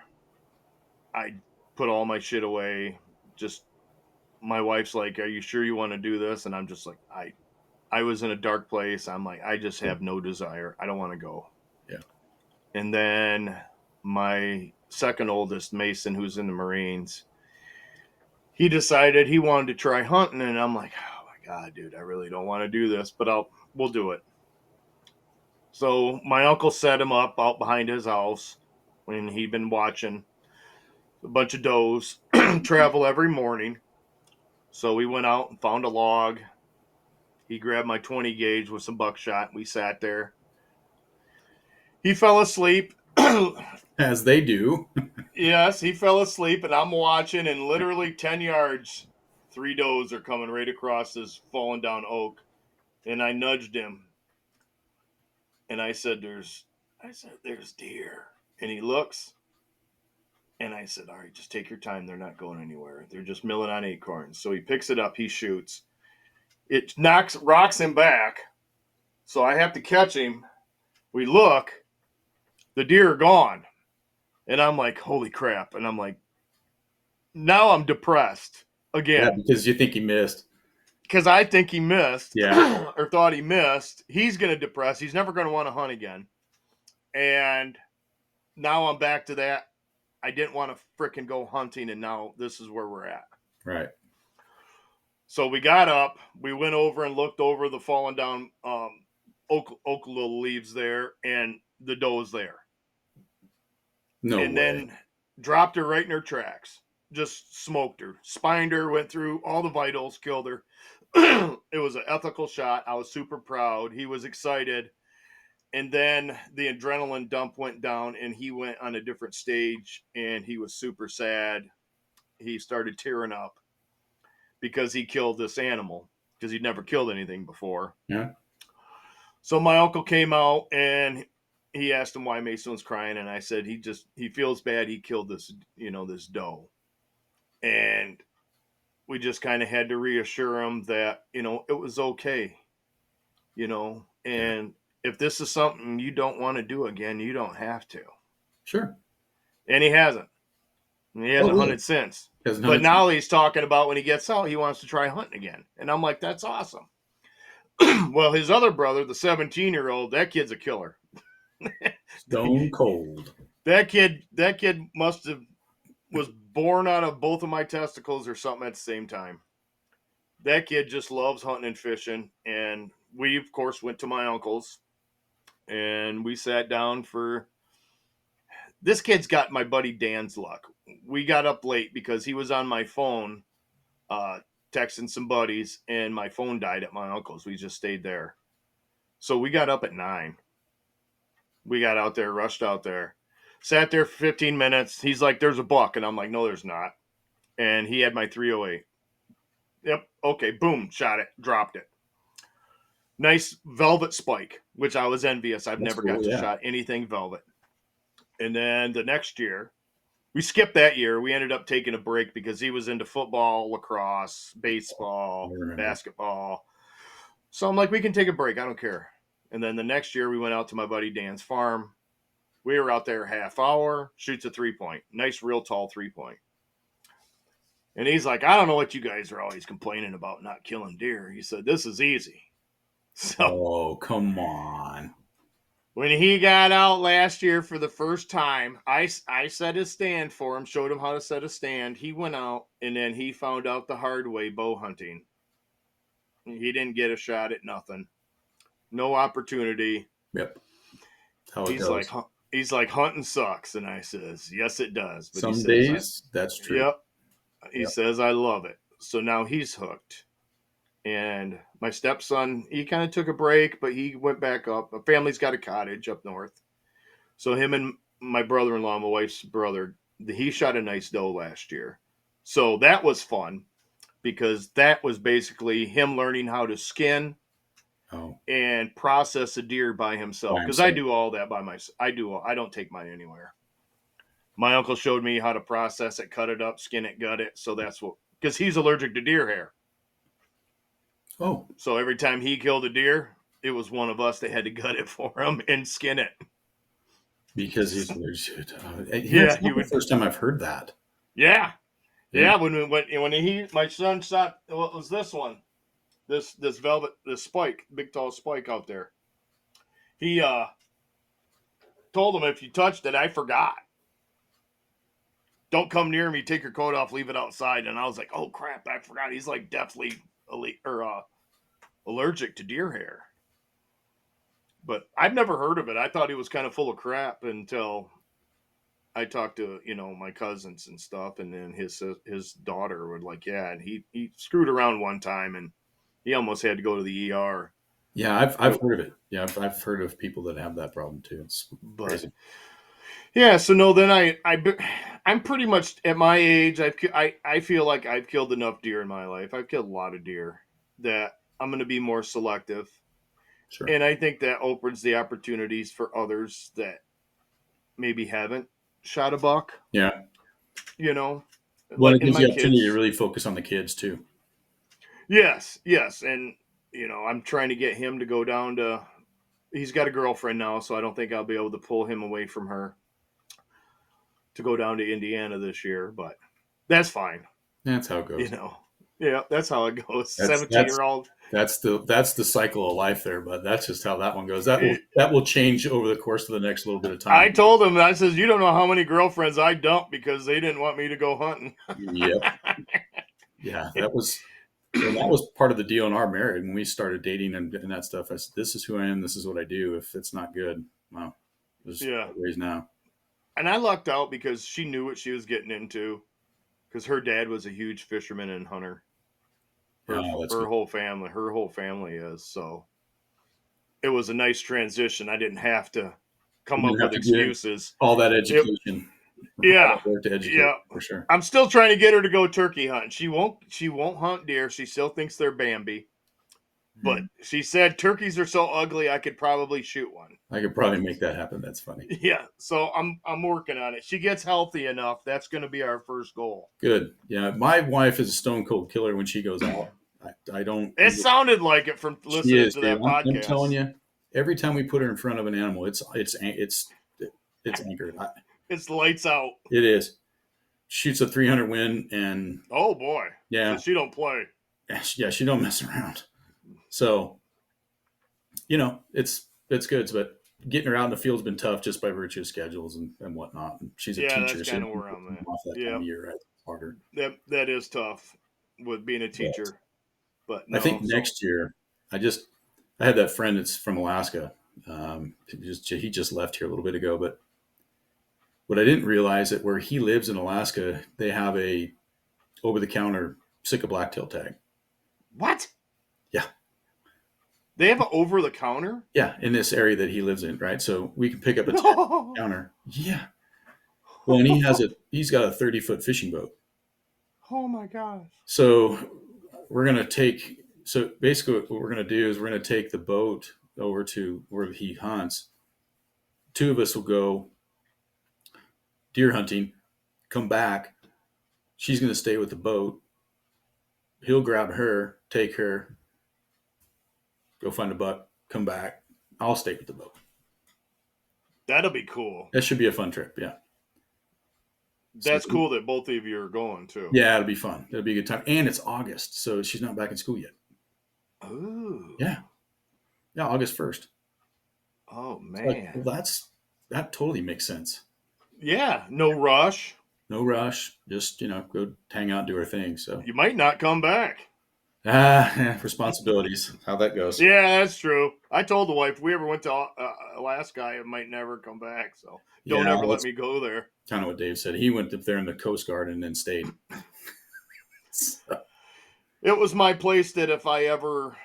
I put all my shit away. Just, my wife's like, are you sure you want to do this? And I'm just like, I was in a dark place. I'm like, I just have no desire. I don't want to go. yeah, And then my second oldest, Mason, who's in the Marines, he decided he wanted to try hunting. And I'm like, oh my God, dude, I really don't want to do this, but we'll do it. So my uncle set him up out behind his house when he'd been watching a bunch of does travel every morning. So we went out and found a log. He grabbed my 20 gauge with some buckshot. We sat there. He fell asleep. as they do. Yes, he fell asleep, and I'm watching, and literally 10 yards, 3 does are coming right across this fallen down oak. And I nudged him, and I said, there's deer. And he looks, and I said, all right, just take your time. They're not going anywhere. They're just milling on acorns. So he picks it up, he shoots. It rocks him back. So I have to catch him. We look, the deer are gone. And I'm like, holy crap. And I'm like, now I'm depressed Yeah, again because you think he missed. because I think he missed Yeah. or thought he missed. He's going to depress. He's never going to want to hunt again. And now I'm back to that. I didn't want to fricking go hunting, and now this is where we're at. Right. So we got up, we went over and looked over the fallen down oak little leaves there, and the doe's there. No and way. then dropped her right in her tracks. Just smoked her, spined her, went through all the vitals, killed her. It was an ethical shot. I was super proud. He was excited. And then the adrenaline dump went down, and he went on a different stage, and he was super sad. He started tearing up because he killed this animal because he'd never killed anything before. Yeah. So my uncle came out, and he asked him why Mason was crying, and I said he feels bad he killed this this doe, and we just kind of had to reassure him that it was okay, and if this is something you don't want to do again, you don't have to. Sure. And he hasn't hunted since. But now he's talking about when he gets out, he wants to try hunting again, and I'm like, that's awesome. Well, his other brother, the 17-year-old, that kid's a killer. Stone cold. That kid was born out of both of my testicles or something at the same time. That kid just loves hunting and fishing. And we, of course, went to my uncle's, and we sat down for. This kid's got my buddy Dan's luck. We got up late because he was on my phone, texting some buddies, and my phone died at my uncle's. We just stayed there. So we got up at 9. We got out there, rushed out there, sat there for 15 minutes. He's like, there's a buck. And I'm like, no, there's not. And he had my 308. Yep. Okay. Boom. Shot it. Dropped it. Nice velvet spike, which I was envious. I've never got to shot anything velvet. And then the next year, we skipped that year. We ended up taking a break because he was into football, lacrosse, baseball, basketball. So I'm like, we can take a break. I don't care. And then the next year, we went out to my buddy Dan's farm. We were out there a half hour, shoots a 3-point. Nice, real tall 3-point. And he's like, I don't know what you guys are always complaining about not killing deer. He said, this is easy. So, come on. When he got out last year for the first time, I set his stand for him, showed him how to set a stand. He went out, and then he found out the hard way bow hunting. He didn't get a shot at nothing. No opportunity. Yep. He's like, hunting sucks. And I says, yes, it does. But some days, that's true. Yep. He says, I love it. So now he's hooked. And my stepson, he kind of took a break, but he went back up. My family's got a cottage up north. So him and my brother-in-law, my wife's brother, he shot a nice doe last year. So that was fun because that was basically him learning how to skin and process a deer by himself. Because I do all that by myself. I don't take mine anywhere. My uncle showed me how to process it, cut it up, skin it, gut it. So that's what, because he's allergic to deer hair. Oh. So every time he killed a deer, it was one of us that had to gut it for him and skin it. Because he's allergic. That's the first time I've heard that. Yeah. When my son shot, what was this one? This velvet, this spike, big tall spike out there. He told him, if you touched it, I forgot. Don't come near me, take your coat off, leave it outside. And I was like, oh crap, I forgot. He's like deathly allergic to deer hair. But I've never heard of it. I thought he was kind of full of crap until I talked to, my cousins and stuff. And then his daughter would like, yeah. And he screwed around one time and he almost had to go to the ER. Yeah, I've heard of it. Yeah, I've heard of people that have that problem too. It's crazy. Yeah, so no, then I'm pretty much at my age. I feel like I've killed enough deer in my life. I've killed a lot of deer that I'm going to be more selective. Sure. And I think that opens the opportunities for others that maybe haven't shot a buck. Yeah. Well, it gives you the opportunity to really focus on the kids too. Yes. And, I'm trying to get him to go down to, he's got a girlfriend now, so I don't think I'll be able to pull him away from her to go down to Indiana this year. But That's fine. That's how it goes. Yeah, that's how it goes. That's 17-year-old. that's the cycle of life there, but that's just how that one goes. That will change over the course of the next little bit of time. I told him, I says, you don't know how many girlfriends I dumped because they didn't want me to go hunting. Yep. Yeah, that was part of the deal in our marriage when we started dating and that stuff. I said, "This is who I am. This is what I do. If it's not good, well, there's ways now." And I lucked out because she knew what she was getting into, because her dad was a huge fisherman and hunter. Her whole family is. So it was a nice transition. I didn't have to come up with excuses. All that education. Yeah, for sure. I'm still trying to get her to go turkey hunting. She won't hunt deer. She still thinks they're Bambi. But she said turkeys are so ugly I could probably shoot one. I could probably make that happen. That's funny. Yeah, so I'm working on it. She gets healthy enough. That's going to be our first goal. Good. Yeah, my wife is a stone cold killer when she goes out. I don't. It sounded like it from listening to that podcast. I'm telling you, every time we put her in front of an animal, it's anchored. It's lights out. It is. Shoots a 300 win, and oh boy, yeah, so she don't play. Yeah, she don't mess around. So, it's good, but getting her out in the field's been tough just by virtue of schedules and whatnot. And she's a teacher, that's kind of where I'm at. Off that time of year, right? Harder. That is tough with being a teacher. But no, I think next year, I had that friend that's from Alaska. He just left here a little bit ago, but what I didn't realize that where he lives in Alaska, they have a over-the-counter Sitka blacktail tag. What? Yeah. They have an over-the-counter? Yeah, in this area that he lives in, right? So we can pick up a counter. Yeah. Well, and he's got a 30-foot fishing boat. Oh my gosh. So basically what we're going to do is we're going to take the boat over to where he hunts. Two of us will go deer hunting, come back. She's going to stay with the boat. He'll grab her, take her, go find a buck, come back. I'll stay with the boat. That'll be cool. That should be a fun trip. Yeah. That's cool that both of you are going too. Yeah, it'll be fun. It'll be a good time. And it's August, so she's not back in school yet. Ooh. Yeah. Yeah, August 1st. Oh man. That totally makes sense. Yeah, no rush. No rush. Just, go hang out and do our thing. So you might not come back. Responsibilities. How that goes. Yeah, that's true. I told the wife if we ever went to Alaska, I might never come back. So don't ever let me go there. Kind of what Dave said. He went up there in the Coast Guard and then stayed. So. It was my place that if I ever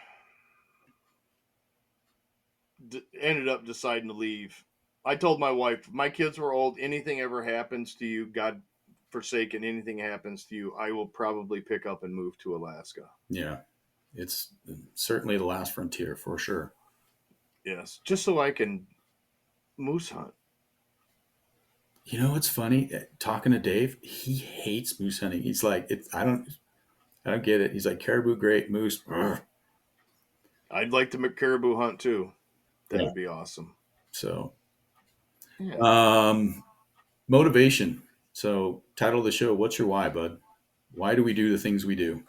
ended up deciding to leave, I told my wife, my kids were old. Anything ever happens to you, God forsaken, anything happens to you, I will probably pick up and move to Alaska. Yeah. It's certainly the last frontier for sure. Yes. Just so I can moose hunt. It's funny talking to Dave. He hates moose hunting. He's like, I don't get it. He's like, caribou, great, moose. I'd like to caribou hunt too. That would be awesome. So, motivation. So, title of the show, what's your why, bud? Why do we do the things we do?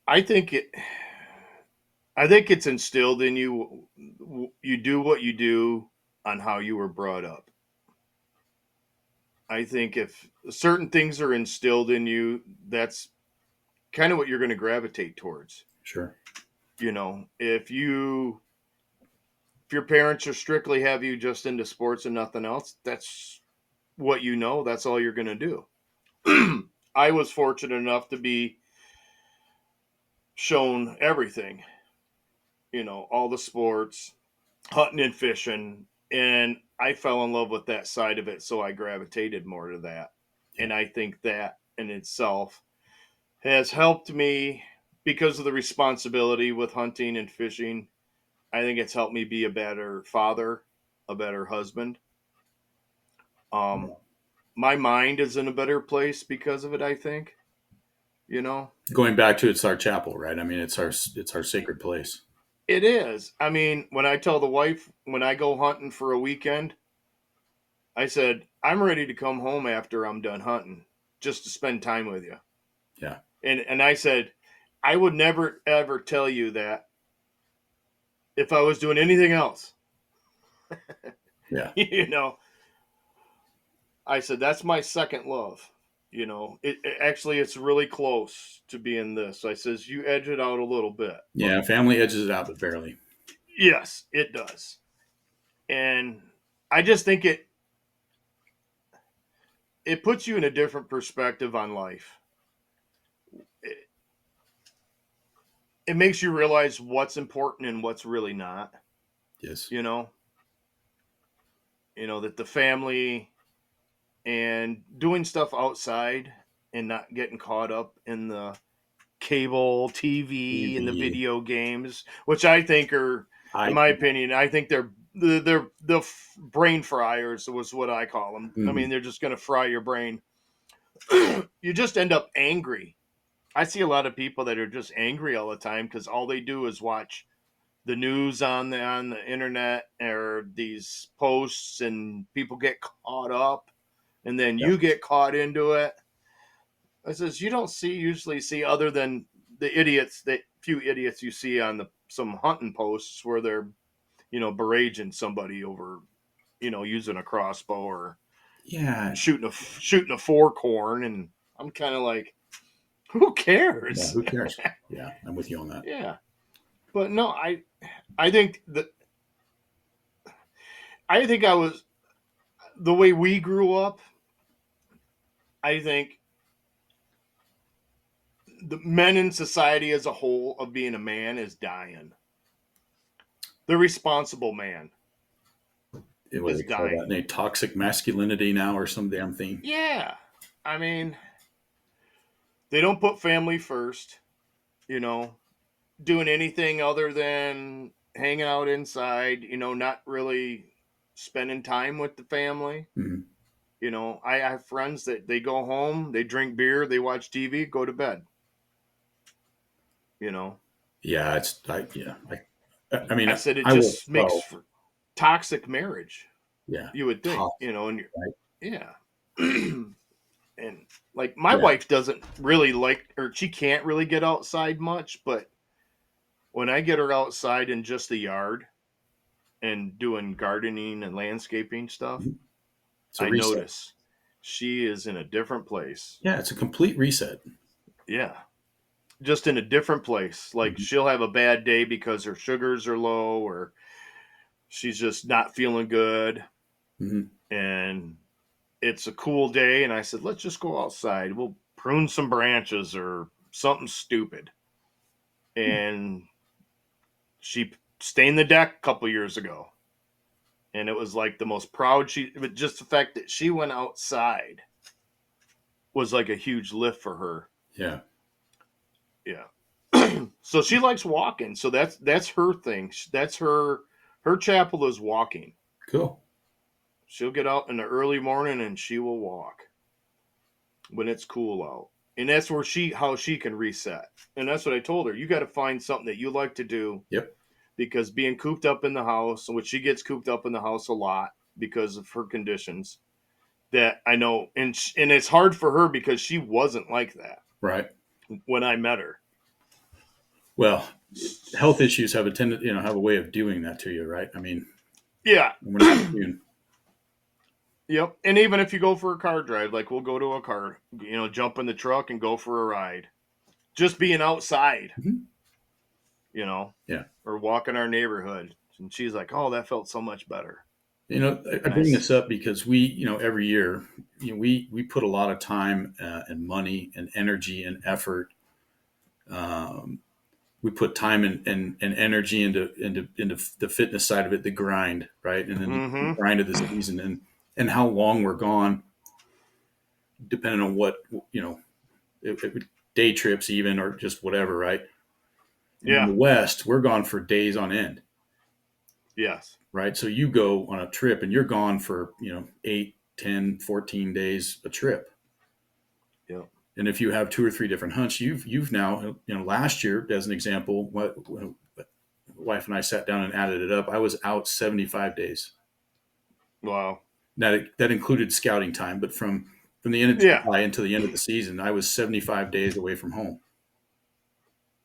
I think it's instilled in you. You do what you do on how you were brought up. I think if certain things are instilled in you, that's kind of what you're going to gravitate towards. Sure. If your parents are strictly have you just into sports and nothing else, that's what that's all you're going to do. I was fortunate enough to be shown everything, all the sports, hunting and fishing, and I fell in love with that side of it, so I gravitated more to that. And I think that in itself has helped me because of the responsibility with hunting and fishing. I think it's helped me be a better father, a better husband. My mind is in a better place because of it, I think. Going back to it's our chapel, right? I mean, it's our sacred place. It is. I mean, when I tell the wife, when I go hunting for a weekend, I said, I'm ready to come home after I'm done hunting just to spend time with you. Yeah. And I said, I would never, ever tell you that if I was doing anything else. Yeah. You know, I said, that's my second love. You know, actually, it's really close to being this. I says, you edge it out a little bit. Yeah. Family edges it out, but barely. Yes, it does. And I just think it puts you in a different perspective on life. It, it makes you realize what's important and what's really not. Yes. You know, that the family and doing stuff outside and not getting caught up in the cable TV and the TV. video games, which I think are, in my opinion, I think they're the brain fryers was what I call them. I mean, they're just going to fry your brain. You just end up angry. I see a lot of people that are just angry all the time because all they do is watch the news on the internet or these posts, and people get caught up, and then you get caught into it. I says, you don't usually see, other than the idiots, that few idiots you see on some hunting posts where they're, berating somebody over, using a crossbow or shooting a fork horn. And I'm kind of like, who cares? Yeah, who cares? Yeah, I'm with you on that. Yeah. But no, I think I was, the way we grew up, I think the men in society as a whole of being a man is dying. The responsible man What do is they call dying. that? Toxic masculinity now, or some damn thing. Yeah. I mean, they don't put family first, doing anything other than hanging out inside, not really spending time with the family. Mm-hmm. I have friends that they go home, they drink beer, they watch TV, go to bed. Yeah, I mean, I said it I will. just makes for toxic marriage. Yeah, You would think, toxic, and right? yeah. And like my Yeah. wife doesn't really like, or she can't really get outside much, but when I get her outside in just the yard and doing gardening and landscaping stuff, Mm-hmm. It's a I reset. notice she is in a different place. Yeah, it's a complete reset. Yeah. Just in a different place. Like Mm-hmm. she'll have a bad day because her sugars are low, or she's just not feeling good. Mm-hmm. And it's a cool day. And I said, let's just go outside. We'll prune some branches or something stupid. And she stained the deck a couple years ago. And it was like the most proud but just the fact that she went outside was like a huge lift for her. Yeah. Yeah. So she likes walking. So that's her thing. That's her chapel is walking. Cool. She'll get out in the early morning and she will walk when it's cool out. And that's where how she can reset. And that's what I told her. You got to find something that you like to do. Yep. Because being cooped up in the house, which she gets cooped up in the house a lot because of her conditions, that I know, and it's hard for her because she wasn't like that. Right. When I met her. Well, health issues have a tendency, have a way of doing that to you, right? I mean, yeah. We're not immune. Yep. And even if you go for a car drive, like we'll go to a car, jump in the truck and go for a ride. Just being outside, mm-hmm. Yeah. Or walking our neighborhood. And she's like, oh, that felt so much better. I bring this up because we, every year, we put a lot of time and money and energy and effort. We put time and energy into the fitness side of it, the grind, right? And then the grind of the season and how long we're gone, depending on what, day trips even, or just whatever, right? And in the West, we're gone for days on end. Yes. Right. So you go on a trip and you're gone for, 8, 10, 14 days a trip. Yeah. And if you have 2 or 3 different hunts, you've now, last year, as an example, what wife and I sat down and added it up. I was out 75 days. Wow. that included scouting time, but from the end of Yeah. July until the end of the season, I was 75 days away from home.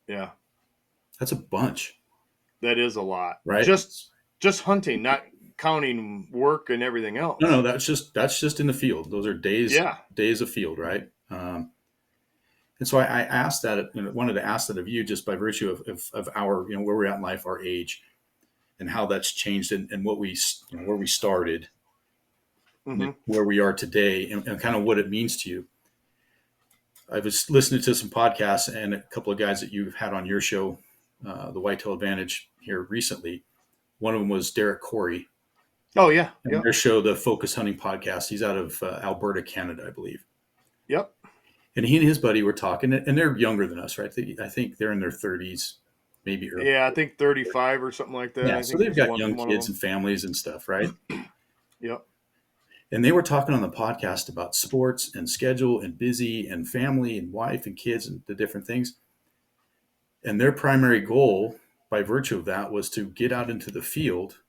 Yeah. That's a bunch, That is a lot. right? Just hunting, not counting work and everything else. No, that's just in the field. Those are Yeah. days of field, right? And so I asked that, wanted to ask that of you, just by virtue of our, where we're at in life, our age, and how that's changed, and what where we started, Mm-hmm. where we are today, and kind of what it means to you. I was listening to some podcasts and a couple of guys that you've had on your show, the Whitetail Advantage, here recently. One of them was Derek Corey. Oh, yeah. And Yep. their show, the Focus Hunting Podcast. He's out of Alberta, Canada, I believe. Yep. And he and his buddy were talking, and they're younger than us, right? I think they're in their 30s, maybe early. Yeah, I think 35 or something like that. Yeah, I so think they've got young kids and families and stuff, right? Yep. And they were talking on the podcast about sports and schedule and busy and family and wife and kids and the different things. And their primary goal, by virtue of that, was to get out into the field,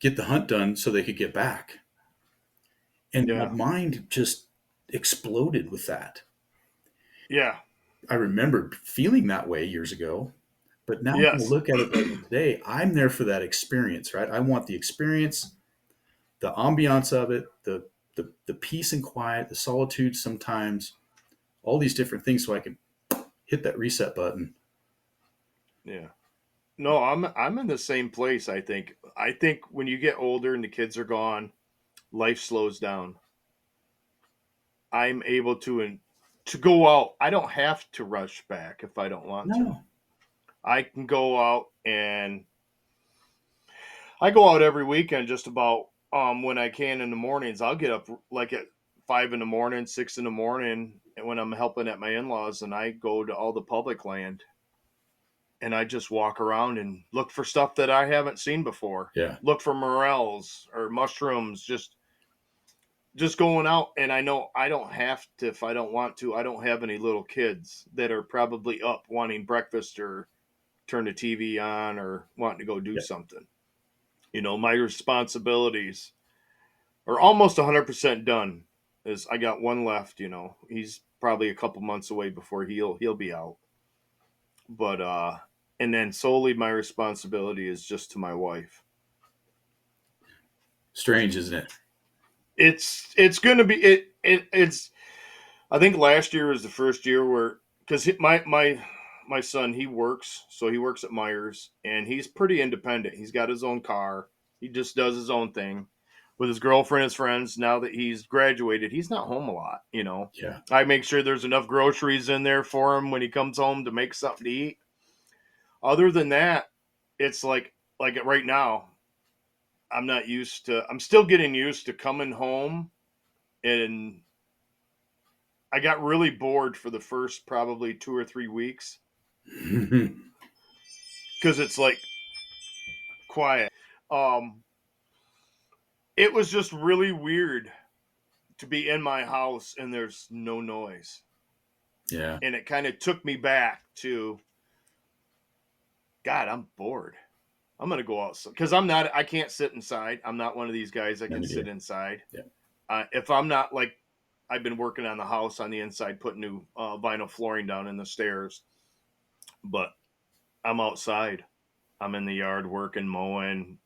get the hunt done so they could get back. And my Yeah. mind just exploded with that. Yeah. I remember feeling that way years ago, but now when I Yes. look at it like today, I'm there for that experience, right? I want the experience, the ambiance of it, the peace and quiet, the solitude sometimes, all these different things, so I can hit that reset button. Yeah. No, I'm in the same place, I think. I think when you get older and the kids are gone, life slows down. I'm able to go out. I don't have to rush back if I don't want to. No. I can go out, and I go out every weekend just about when I can in the mornings. I'll get up like at 5 in the morning, 6 in the morning, and when I'm helping at my in-laws, and I go to all the public land, and I just walk around and look for stuff that I haven't seen before. Yeah. Look for morels or mushrooms, just going out. And I know I don't have to, if I don't want to. I don't have any little kids that are probably up wanting breakfast or turn the TV on or wanting to go do something. My responsibilities are almost 100% done. Is I got one left. He's probably a couple months away before he'll be out. But and then solely my responsibility is just to my wife. Strange, isn't it? It's going to be it's. I think last year was the first year where, because my son, he works, so he works at Myers, and he's pretty independent. He's got his own car. He just does his own thing with his girlfriend, his friends. Now that he's graduated, he's not home a lot. Yeah. I make sure there's enough groceries in there for him when he comes home to make something to eat. Other than that, it's like right now, I'm still getting used to coming home, and I got really bored for the first probably 2 or 3 weeks because it's like quiet. Um, it was just really weird to be in my house and there's no noise. Yeah. And it kind of took me back to, God, I'm bored. I'm going to go outside because I can't sit inside. I'm not one of these guys that can sit inside. Yeah. If I'm not like, I've been working on the house on the inside, putting new vinyl flooring down in the stairs, but I'm outside. I'm in the yard working, mowing,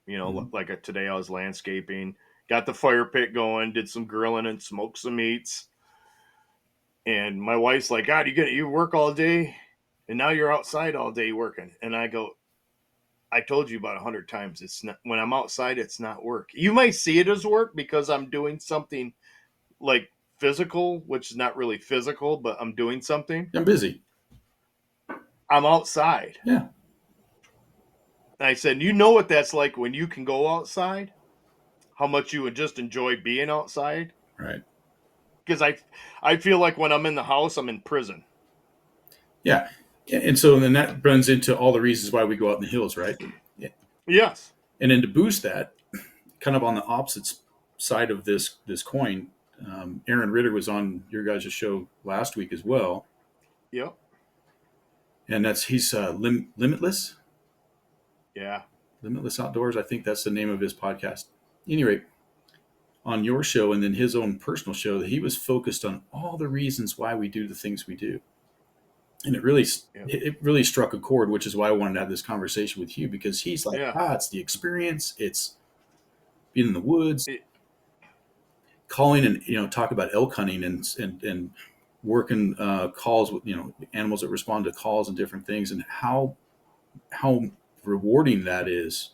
like today I was landscaping, got the fire pit going, did some grilling and smoked some meats. And my wife's like, God, you work all day and now you're outside all day working. And I go, I told you about 100 times. It's not, when I'm outside, it's not work. You might see it as work because I'm doing something like physical, which is not really physical, but I'm doing something. I'm busy. I'm outside. Yeah. And I said, you know what that's like when you can go outside? How much you would just enjoy being outside? Right. Because I feel like when I'm in the house, I'm in prison. Yeah. And so then that runs into all the reasons why we go out in the hills, right? Yeah. Yes. And then to boost that, kind of on the opposite side of this coin, Aaron Ritter was on your guys' show last week as well. Yep. And he's Limitless. Yeah. Limitless Outdoors. I think that's the name of his podcast. At any rate, on your show and then his own personal show that he was focused on all the reasons why we do the things we do. And it really struck a chord, which is why I wanted to have this conversation with you, because he's like, Yeah. it's the experience, it's being in the woods, It, calling and talk about elk hunting and working calls with animals that respond to calls and different things, and how rewarding that is.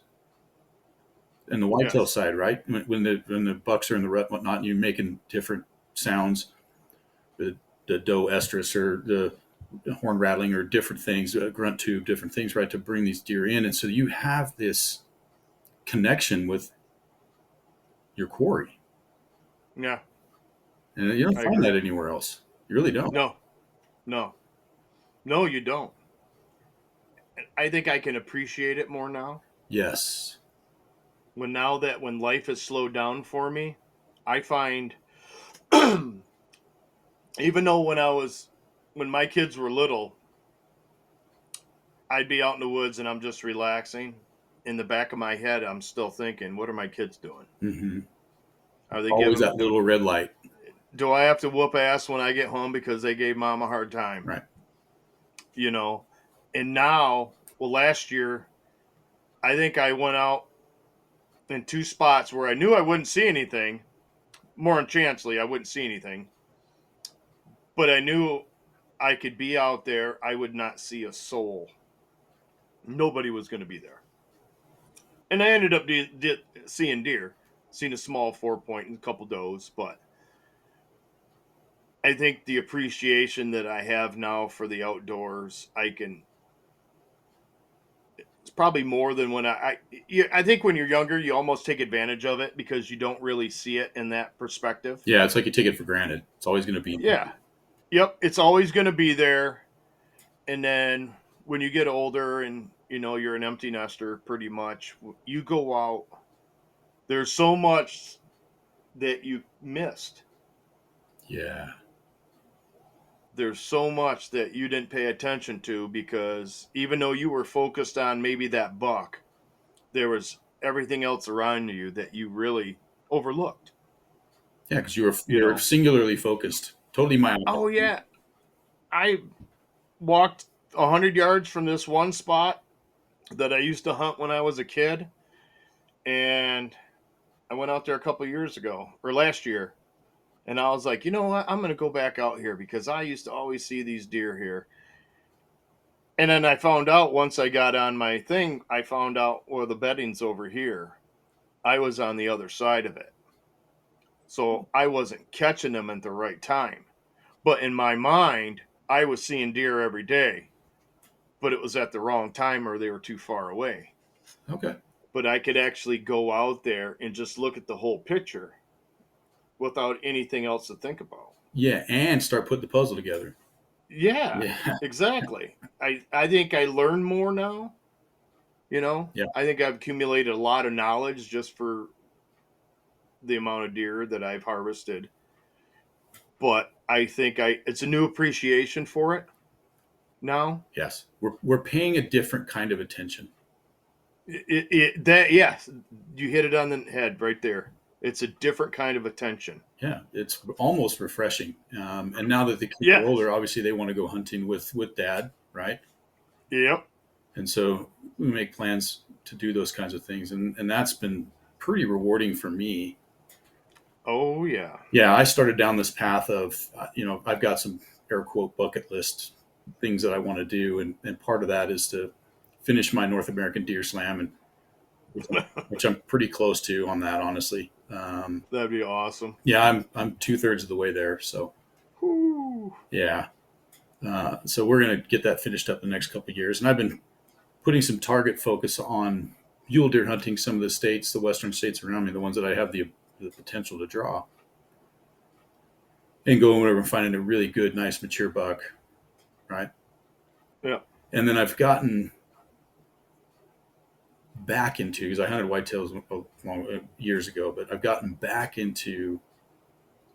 And the whitetail yes. side, right? When the bucks are in the rut and whatnot, and you're making different sounds, the doe estrus or the horn rattling or different things, grunt tube, different things, right, to bring these deer in. And so you have this connection with your quarry. Yeah. And you don't I find agree. that anywhere else. You really don't. No. No. No, you don't. I think I can appreciate it more now. Yes. When life has slowed down for me, I find even though when my kids were little, I'd be out in the woods and I'm just relaxing. In the back of my head, I'm still thinking, what are my kids doing? Mm-hmm. Are they Always giving that little red light. do I have to whoop ass when I get home because they gave mom a hard time? Right. And now, well, last year, I think I went out in two spots where I knew I wouldn't see anything. More in Chansley, I wouldn't see anything. But I knew I could be out there. I would not see a soul. Nobody was going to be there. And I ended up seeing deer, seeing a small 4-point and a couple does. But I think the appreciation that I have now for the outdoors, it's probably more than when I think when you're younger, you almost take advantage of it because you don't really see it in that perspective. Yeah, it's like you take it for granted. It's always going to be. Yeah. Yep. It's always going to be there. And then when you get older and, you're an empty nester pretty much, you go out, there's so much that you missed. Yeah. There's so much that you didn't pay attention to because even though you were focused on maybe that buck, there was everything else around you that you really overlooked. Yeah, because you're singularly focused, totally myopic. Oh yeah, I walked 100 yards from this one spot that I used to hunt when I was a kid, and I went out there a couple years ago or last year, and I was like, you know what, I'm going to go back out here because I used to always see these deer here. And then I found out once I got on my thing, I found out, well, the bedding's over here. I was on the other side of it. So I wasn't catching them at the right time. But in my mind, I was seeing deer every day, but it was at the wrong time or they were too far away. Okay. But I could actually go out there and just look at the whole picture without anything else to think about. Yeah, and start putting the puzzle together. Yeah, Yeah. exactly. I think I learn more now. Yeah. I think I've accumulated a lot of knowledge just for the amount of deer that I've harvested. But I think it's a new appreciation for it now. Yes. We're paying a different kind of attention. Yes, you hit it on the head right there. It's a different kind of attention. Yeah, it's almost refreshing. And now that the kids are Yes. older, obviously they want to go hunting with dad, right? Yep. And so we make plans to do those kinds of things, and that's been pretty rewarding for me. Oh yeah. Yeah, I started down this path of I've got some air quote bucket list things that I want to do, and part of that is to finish my North American Deer Slam, and which I'm pretty close to on that, honestly. That'd be awesome. Yeah, I'm 2/3 of the way there, so Whew. yeah. So we're gonna get that finished up in the next couple of years, and I've been putting some target focus on mule deer hunting some of the states, the western states around me, the ones that I have the potential to draw, and going over and finding a really good, nice, mature buck, right? Yeah. And then I've gotten back into, because I hunted whitetails years ago, but I've gotten back into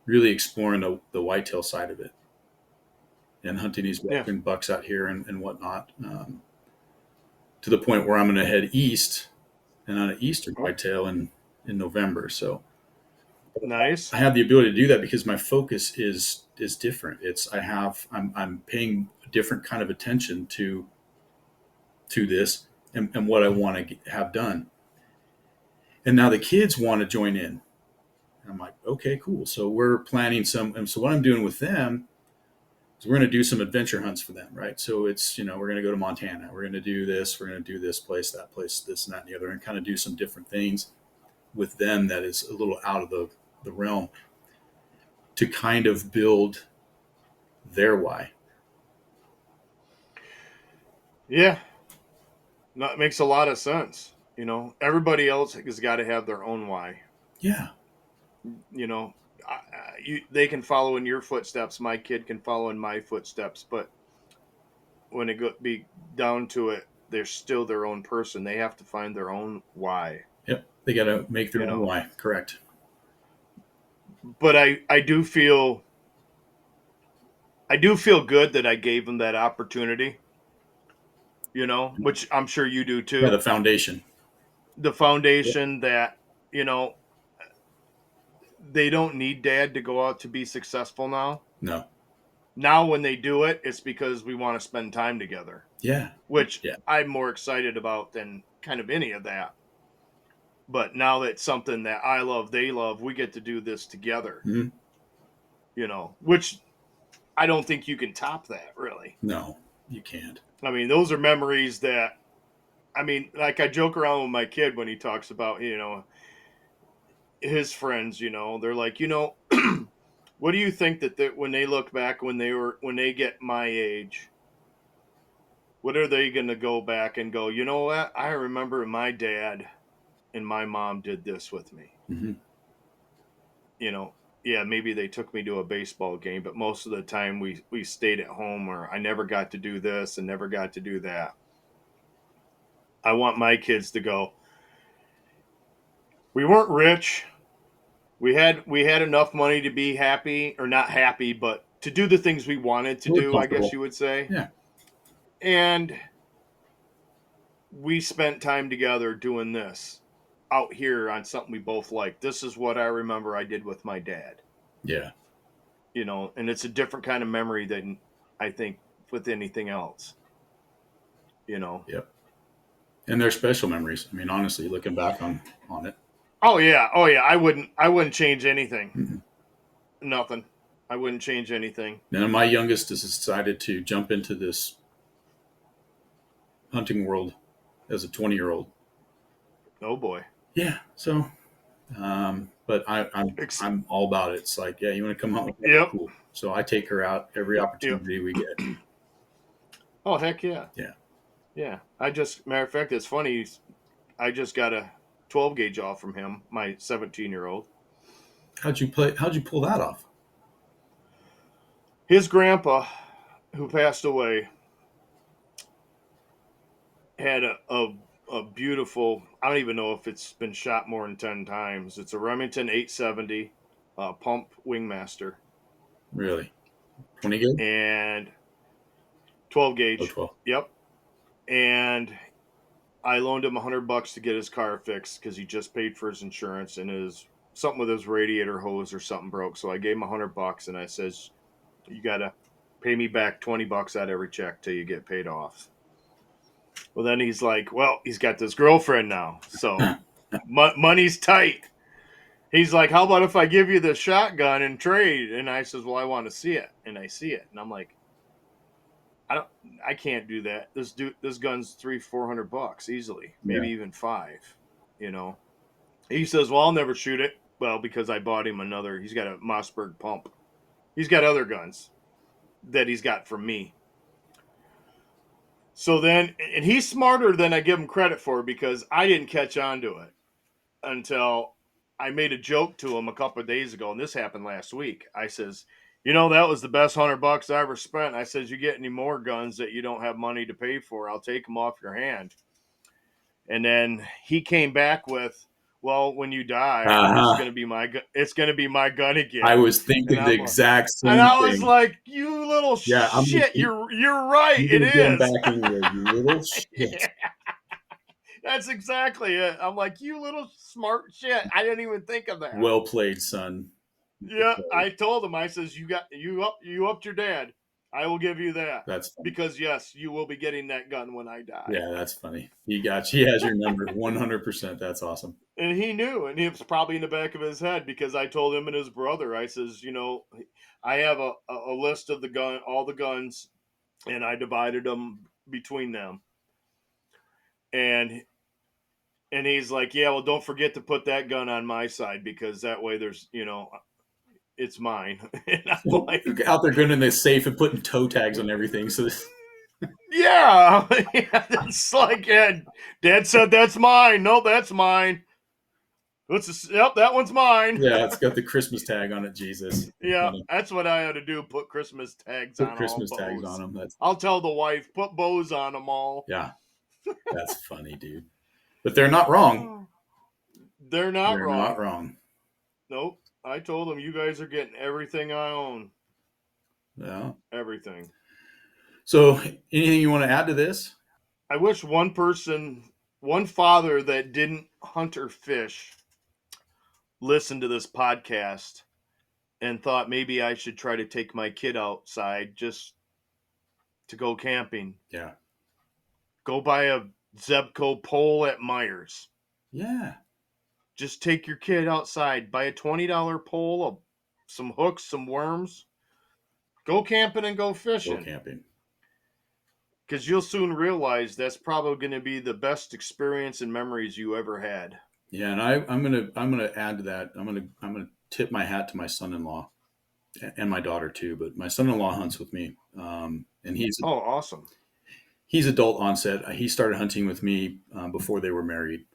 really exploring the whitetail side of it and hunting these western bucks out here and whatnot, to the point where I'm going to head east and on an eastern whitetail in November. So Nice. I have the ability to do that because my focus is different. I'm paying a different kind of attention to this and what I want to have done. And now the kids want to join in. I'm like, okay, cool. So we're planning and so what I'm doing with them is we're going to do some adventure hunts for them, right? So it's, we're going to go to Montana. We're going to do this. We're going to do this place, that place, this and that and the other, and kind of do some different things with them that is a little out of the realm to kind of build their why. Yeah. No, it makes a lot of sense. Everybody else has got to have their own why. Yeah. They can follow in your footsteps. My kid can follow in my footsteps. But when it be down to it, they're still their own person. They have to find their own why. Yep. They got to make their own why. Correct. But I do feel good that I gave them that opportunity. Which I'm sure you do too. Yeah, the foundation. That, they don't need dad to go out to be successful now. No. Now when they do it, it's because we want to spend time together. Yeah. Which I'm more excited about than kind of any of that. But now that's something that I love, they love, we get to do this together. Mm-hmm. Which I don't think you can top that, really. No, you can't. I mean, those are memories that, like I joke around with my kid when he talks about, his friends, they're like, what do you think that when they look back when they get my age, what are they going to go back and go, you know what? I remember my dad and my mom did this with me. Mm-hmm. Yeah, maybe they took me to a baseball game, but most of the time we stayed at home, or I never got to do this and never got to do that. I want my kids to go, we weren't rich. We had enough money to be happy, or not happy, but to do the things we wanted to do, I guess you would say. Yeah. And we spent time together doing this out here on something we both like. This is what I remember I did with my dad. Yeah. And it's a different kind of memory than I think with anything else. Yep. And they're special memories. I mean, honestly, looking back on it. Oh yeah. I wouldn't change anything. Mm-hmm. Nothing. I wouldn't change anything. Now my youngest has decided to jump into this hunting world as a 20-year-old. Oh boy. Yeah. So, but I'm all about it. It's like, yeah, you want to come home? Yep. Cool. So I take her out every opportunity we get. Oh heck yeah. Yeah. Yeah. Matter of fact, it's funny. I just got a 12 gauge off from him, my 17-year-old. How'd you pull that off? His grandpa, who passed away, had a beautiful, I don't even know if it's been shot more than 10 times. It's a Remington 870 pump Wingmaster. Really? 20 gauge? And 12 gauge. Oh, 12. Yep. And I loaned him $100 to get his car fixed because he just paid for his insurance, and something with his radiator hose or something broke. So I gave him $100 and I says, you got to pay me back $20 out every check till you get paid off. Well, then he's like, well, he's got this girlfriend now, so money's tight. He's like, how about if I give you the shotgun and trade? And I says, well, I want to see it. And I see it. And I'm like, I can't do that. This gun's $300-400 easily, maybe even $500. He says, well, I'll never shoot it. Well, because I bought him he's got a Mossberg pump. He's got other guns that he's got from me. So then, and he's smarter than I give him credit for, because I didn't catch on to it until I made a joke to him a couple of days ago, and this happened last week. I says, that was the best $100 I ever spent. I says, you get any more guns that you don't have money to pay for, I'll take them off your hand. And then he came back with, well, when you die, it's going to be my gun. It's going to be my gun again. I was thinking the exact same thing. And I was like, you little shit. You're right. It is. Back in here, you little shit. That's exactly it. I'm like, you little smart shit. I didn't even think of that. Well played, son. Yeah, I told him. I says, you upped your dad. I will give you that. That's funny. Because yes, you will be getting that gun when I die. Yeah, that's funny. He has your number 100%. That's awesome. And he knew, and he was probably in the back of his head because I told him and his brother. I says, I have a list of all the guns, and I divided them between them. And he's like, yeah, well, don't forget to put that gun on my side because that way there's, it's mine. And I'm like, out there going in the safe and putting toe tags on everything. So yeah, it's like, yeah, Dad said that's mine. No, that's mine. Yep, that one's mine. Yeah, it's got the Christmas tag on it. Jesus. Yeah, that's what I had to do. Put Christmas tags on Christmas all tags bows. on them. I'll tell the wife, put bows on them all. Yeah, that's funny, dude. But they're not wrong. They're not They're wrong. not wrong. Nope. I told them, you guys are getting everything I own. Yeah. Everything. So, anything you want to add to this? I wish one father that didn't hunt or fish listened to this podcast and thought maybe I should try to take my kid outside just to go camping. Yeah. Go buy a Zebco pole at Myers. Yeah. Just take your kid outside, buy a $20 pole, some hooks, some worms. Go camping and go fishing. Go camping. Because you'll soon realize that's probably going to be the best experience and memories you ever had. Yeah, and I'm gonna add to that. I'm gonna tip my hat to my son-in-law and my daughter too. But my son-in-law hunts with me, and he's awesome. He's adult onset. He started hunting with me before they were married,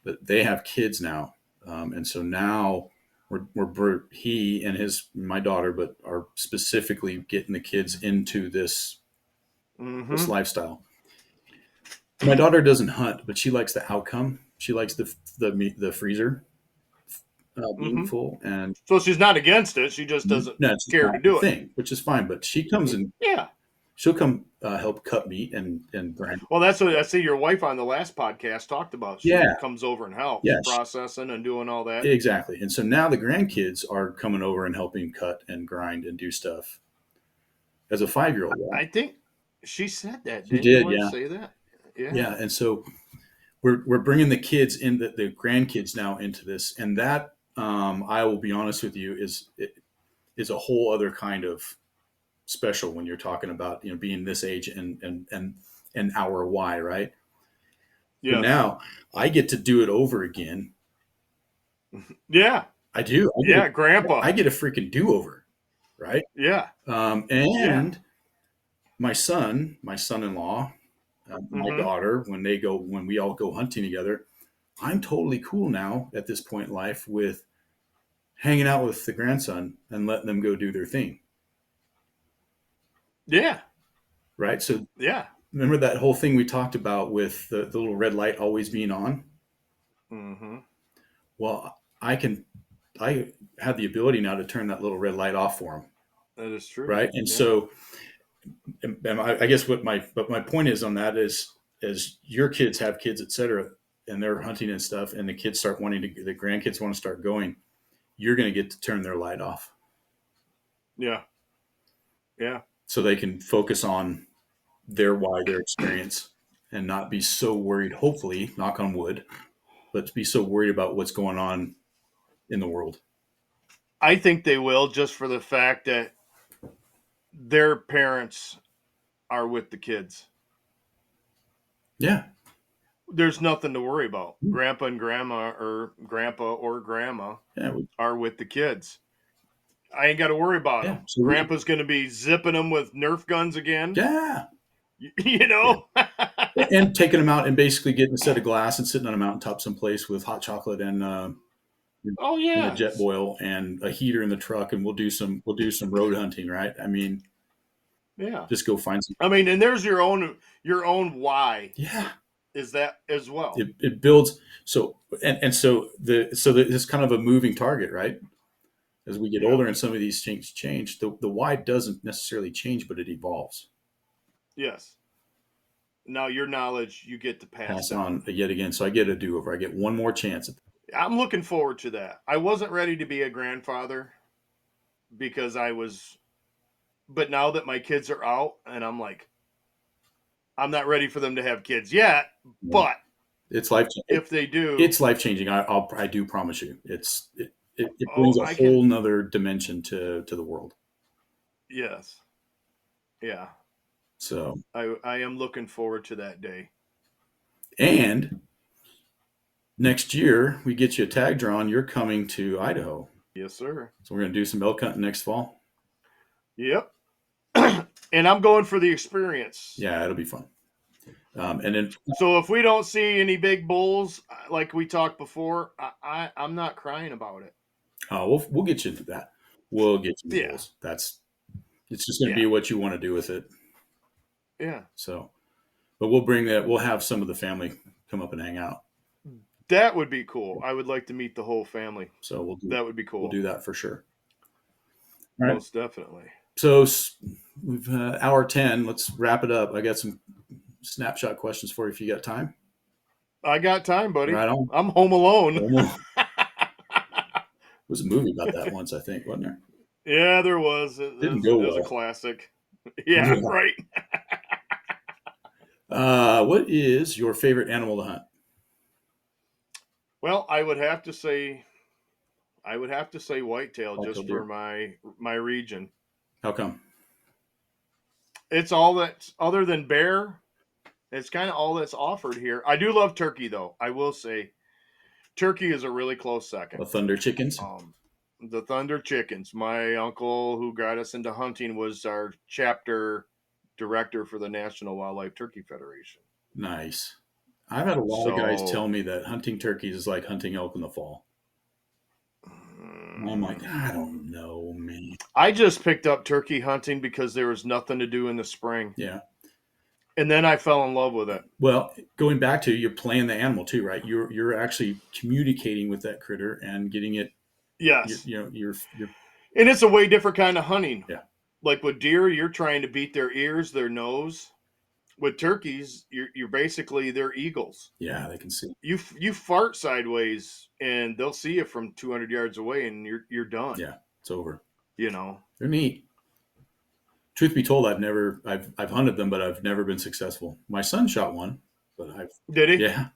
but they have kids now, and so now he and my daughter, but are specifically getting the kids into this lifestyle. My daughter doesn't hunt, but she likes the outcome. She likes the freezer being full, and so she's not against it. She just doesn't care to do it, which is fine. But she comes and she'll come help cut meat and grind. Well, that's what I see. Your wife on the last podcast talked about. She comes over and helps processing and doing all that. Exactly. And so now the grandkids are coming over and helping cut and grind and do stuff. As a 5-year-old, I think she said that. She did. Say that. Yeah. And so we're bringing the kids in, the grandkids now into this, and that I will be honest with you is a whole other kind of special when you're talking about being this age and our why, right? Yeah. Now I get to do it over again. Yeah, I do. Grandpa. I get a freaking do-over, right? Yeah. And my son-in-law, my daughter, when we all go hunting together, I'm totally cool now at this point in life with hanging out with the grandson and letting them go do their thing. Yeah. Right. So remember that whole thing we talked about with the little red light always being on? Mm-hmm. Well, I have the ability now to turn that little red light off for them. That is true. Right. And so, and I guess what my point is on that is your kids have kids, et cetera, and they're hunting and stuff, and the kids the grandkids want to start going, you're going to get to turn their light off. Yeah. Yeah. So they can focus on their experience and not be so worried, hopefully, knock on wood, but to be so worried about what's going on in the world. I think they will, just for the fact that their parents are with the kids. Yeah. There's nothing to worry about. Grandpa and grandma, or grandpa or grandma are with the kids. I ain't got to worry about them. So Grandpa's going to be zipping them with Nerf guns again. Yeah. Yeah. And taking them out and basically getting a set of glass and sitting on a mountaintop someplace with hot chocolate and and a jet boil and a heater in the truck, and we'll do some road hunting, right? I mean, just go find some. I mean, and there's your own why. Yeah. Is that as well? It builds so it's kind of a moving target, right? As we get older and some of these things change, the why doesn't necessarily change, but it evolves. Yes. Now your knowledge, you get to pass on down. yet again. So I get a do-over. I get one more chance. I'm looking forward to that. I wasn't ready to be a grandfather because but now that my kids are out, and I'm like, I'm not ready for them to have kids yet, but it's life. if they do, It's life-changing. I do promise you. It brings a I whole can. nother dimension to the world. Yes, yeah. So, I am looking forward to that day. and next year we get you a tag drawn. You're coming to Idaho. Yes, sir. So we're going to do some elk hunting next fall. Yep. And I'm going for the experience. Yeah, it'll be fun. And then, So if we don't see any big bulls like we talked before, I'm not crying about it. we'll get you into that. We'll get you the Yeah. bulls. It's just going to Yeah. be what you want to do with it. Yeah. So, but we'll bring that. We'll have some of the family come up and hang out. That would be cool. I would like to meet the whole family. So that would be cool. We'll do that for sure. All right. Most definitely. So we've hour 10. Let's wrap it up. I got some snapshot questions for you if you got time. I got time, buddy. Right on. I'm home alone. There was a movie about that once, I think, wasn't there? Yeah, there was. It was a classic. Yeah, right. What is your favorite animal to hunt? Well, I would have to say whitetail just deer. for my region. How come? It's all that's other than bear. It's kind of all that's offered here. I do love turkey, though. I will say, turkey is a really close second. The thunder chickens. The thunder chickens. My uncle, who got us into hunting, was our chapter director for the National Wildlife Turkey Federation. Nice. I've had a lot of guys tell me that hunting turkeys is like hunting elk in the fall. I'm like, I don't know, man. I just picked up turkey hunting because there was nothing to do in the spring. Yeah. And then I fell in love with it. Well, going back to, you're playing the animal too, right? You're actually communicating with that critter and getting it. Yes. You're and it's a way different kind of hunting. Yeah. Like with deer, you're trying to beat their ears, their nose. With turkeys, you're basically they're eagles. Yeah, they can see. You fart sideways and they'll see you from 200 yards away and you're done. Yeah, it's over. You know. They're neat. Truth be told, I've hunted them, but I've never been successful. My son shot one, but Did he? Yeah. It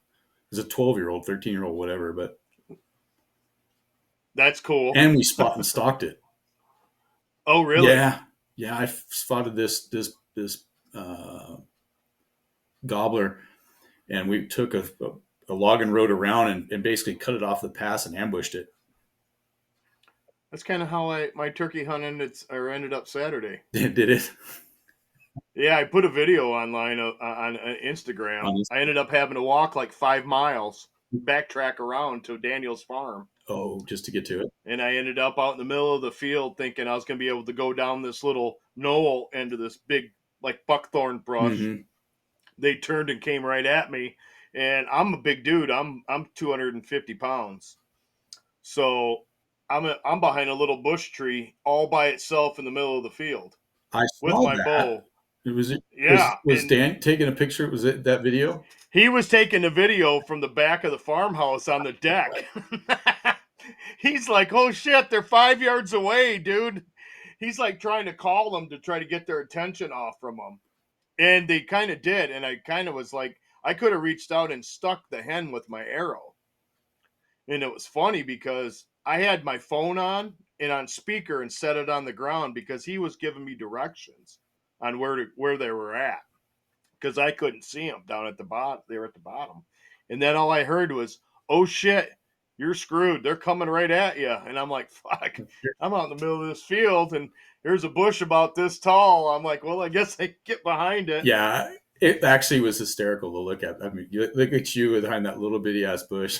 was a 12-year-old, 13-year-old, whatever, but that's cool. And we spot and stalked it. Oh, really? Yeah. Yeah, I spotted this gobbler, and we took a log and rode around and basically cut it off the pass and ambushed it. That's kind of how my turkey hunt ended up Saturday. Did it? Yeah, I put a video online on Instagram. I ended up having to walk like 5 miles, backtrack around to Daniel's farm. Oh, just to get to it. And I ended up out in the middle of the field thinking I was going to be able to go down this little knoll into this big like buckthorn brush. Mm-hmm. They turned and came right at me. And I'm a big dude. I'm 250 pounds. So I'm behind a little bush tree all by itself in the middle of the field. I saw with my bow. Was Dan taking a picture? Was it that video? He was taking a video from the back of the farmhouse on the deck. He's like, oh shit, they're 5 yards away, dude. He's like trying to call them to try to get their attention off from them. And they kind of did. And I kind of was like, I could have reached out and stuck the hen with my arrow. And it was funny because I had my phone on and on speaker and set it on the ground because he was giving me directions on where they were at. Because I couldn't see them down at the bottom. They were at the bottom. And then all I heard was, oh shit, you're screwed. They're coming right at you. And I'm like, fuck, I'm out in the middle of this field and there's a bush about this tall. I'm like, well, I guess I get behind it. Yeah, it actually was hysterical to look at. I mean, look at you behind that little bitty ass bush.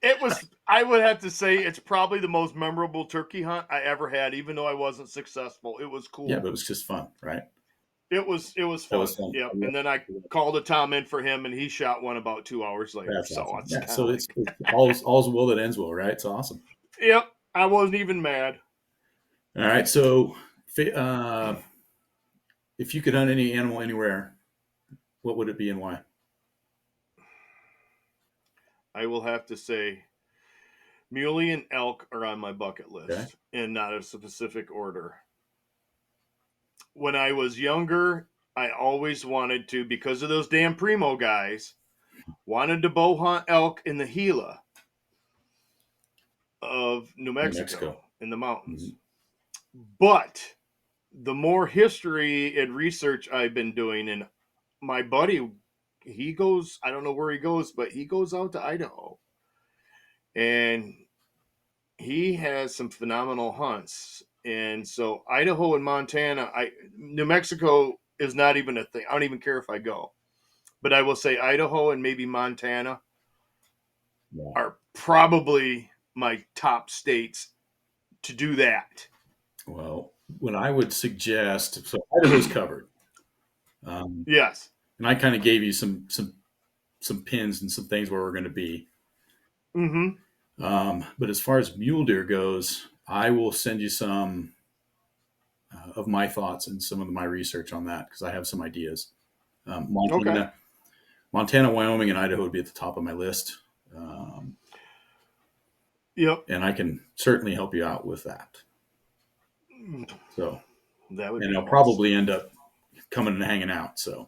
It was, I would have to say, it's probably the most memorable turkey hunt I ever had, even though I wasn't successful. It was cool. Yeah, but it was just fun, right? It was fun. It was fun. Yep. And then I called a Tom in for him, and he shot one about 2 hours later. That's so awesome. It's all's well that ends well, right? It's awesome. Yep. I wasn't even mad. All right. So if you could hunt any animal anywhere, What would it be and why? I will have to say muley and elk are on my bucket Okay. list, and not a specific order. When I was younger, I always wanted to, because of those damn Primo guys, wanted to bow hunt elk in the Gila of New New Mexico, Mexico. in the mountains. Mhm. But the more history and research I've been doing, and my buddy, he goes, I don't know where he goes, but he goes out to Idaho. And he has some phenomenal hunts. And so Idaho and Montana, New Mexico is not even a thing. I don't even care if I go. But I will say Idaho and maybe Montana Yeah. are probably my top states to do that. Well, what I would suggest, so Idaho's covered. Yes. And I kind of gave you some pins and some things where we're going to be. Mm-hmm. But as far as mule deer goes, I will send you some of my thoughts and some of my research on that because I have some ideas. Okay. Montana, Wyoming, and Idaho would be at the top of my list. Yep. And I can certainly help you out with that. So, That would and be I'll awesome. probably end up coming and hanging out. So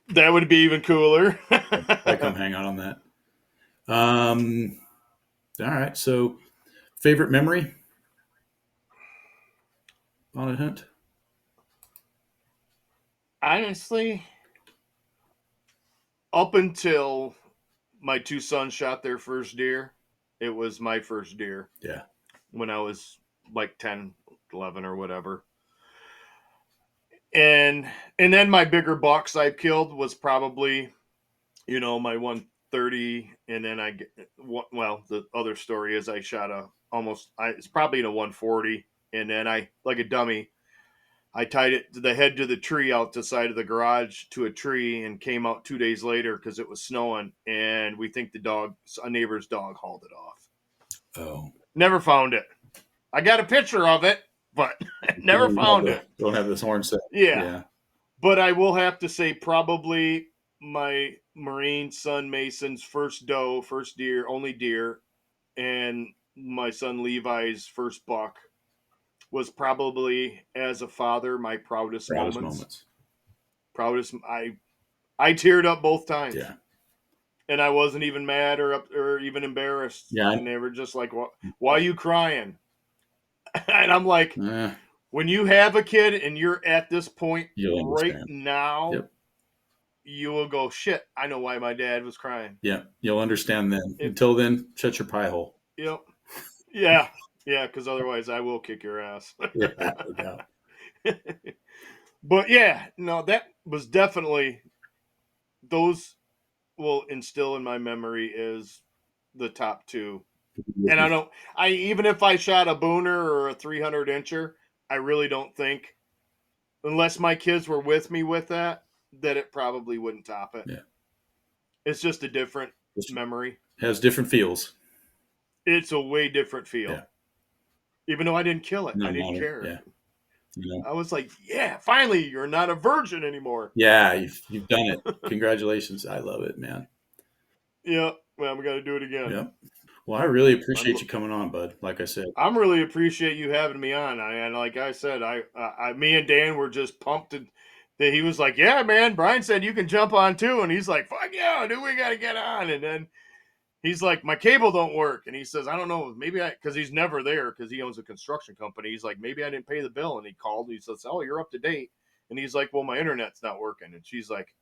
that would be even cooler. I come hang out on that. All right. So, favorite memory on a hunt? Honestly, up until my two sons shot their first deer, it was my first deer. Yeah. When I was like 10, 11 or whatever. And then my bigger bucks I killed was probably, my 130. And then the other story is I shot it's probably in a 140. And then like a dummy, I tied it to the head to the tree out the side of the garage to a tree and came out 2 days later because it was snowing. And we think a neighbor's dog hauled it off. Oh. Never found it. I got a picture of it, but never found it. Don't have this horn set. Yeah. But I will have to say probably my Marine son Mason's first doe, first deer, only deer, and my son Levi's first buck was probably, as a father, my proudest moments. Proudest. I teared up both times. Yeah. And I wasn't even mad or even embarrassed. Yeah. And they were just like, why are you crying? And I'm like, when you have a kid and you're at this point right now, yep. you will go, shit, I know why my dad was crying. Yeah, you'll understand then. Until then, shut your pie hole. Yep. Yeah. Yeah, because otherwise I will kick your ass. Yeah, no doubt. But yeah, no, that was definitely, those will instill in my memory is the top two. And even if I shot a booner or a 300 incher, I really don't think, unless my kids were with me with that it probably wouldn't top it. Yeah. It's just a different memory. Has different feels. It's a way different feel. Yeah. Even though I didn't kill it. I didn't care. Yeah. I was like, yeah, finally, you're not a virgin anymore. Yeah, you've done it. Congratulations. I love it, man. Yeah. Well, we got to do it again. Yeah. Well, I really appreciate you coming on, bud. Like I said, I'm really appreciate you having me on. And like I said, me and Dan were just pumped that he was like, yeah, man, Brian said you can jump on too. And he's like, fuck yeah, dude, we got to get on. And then he's like, my cable don't work. And he says, I don't know, maybe because he's never there because he owns a construction company. He's like, maybe I didn't pay the bill. And he called. And he says, oh, you're up to date. And he's like, well, my internet's not working. And she's like,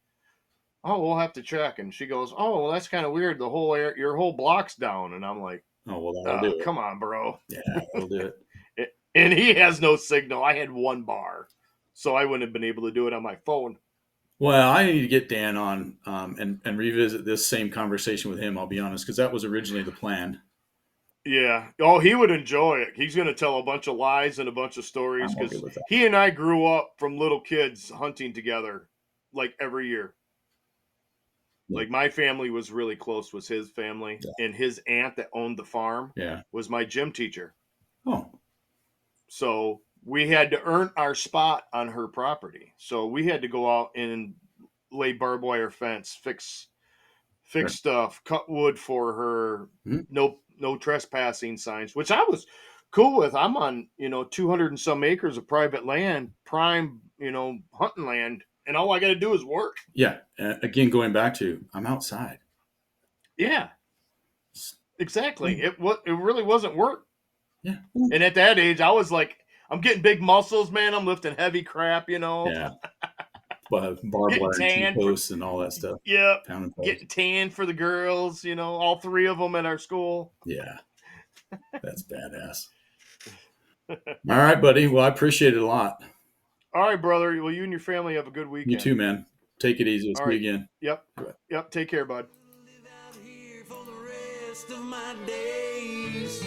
oh, we'll have to check. And she goes, oh, well, that's kind of weird. Your whole block's down. And I'm like, oh, well, that'll do it. Come on, bro. Yeah, we'll do it. And he has no signal. I had one bar, so I wouldn't have been able to do it on my phone. Well, I need to get Dan on and revisit this same conversation with him, I'll be honest, because that was originally the plan. Yeah. Oh, he would enjoy it. He's going to tell a bunch of lies and a bunch of stories because he and I grew up from little kids hunting together like every year. Yeah. Like my family was really close with his family, and his aunt that owned the farm was my gym teacher. Oh. So we had to earn our spot on her property. So we had to go out and lay barbed wire fence, fix Sure. stuff, cut wood for her, Mhm. no trespassing signs, which I was cool with. I'm on 200 and some acres of private land, prime hunting land, and all I got to do is work. Yeah. Again, going back to, I'm outside. Yeah, exactly. Yeah. It really wasn't work. Yeah. And at that age, I was like, I'm getting big muscles, man. I'm lifting heavy crap, Yeah. Barbed getting wire and tan for T-posts and all that stuff. yeah, Pounding posts. getting tan for the girls. All three of them at our school. Yeah. That's badass. All right, buddy. Well, I appreciate it a lot. All right, brother. Well, you and your family have a good You weekend. too, man. Take it easy. We'll All see you right. again. Yep. Bye. Yep. Take care, bud. Live out here for the rest of my days.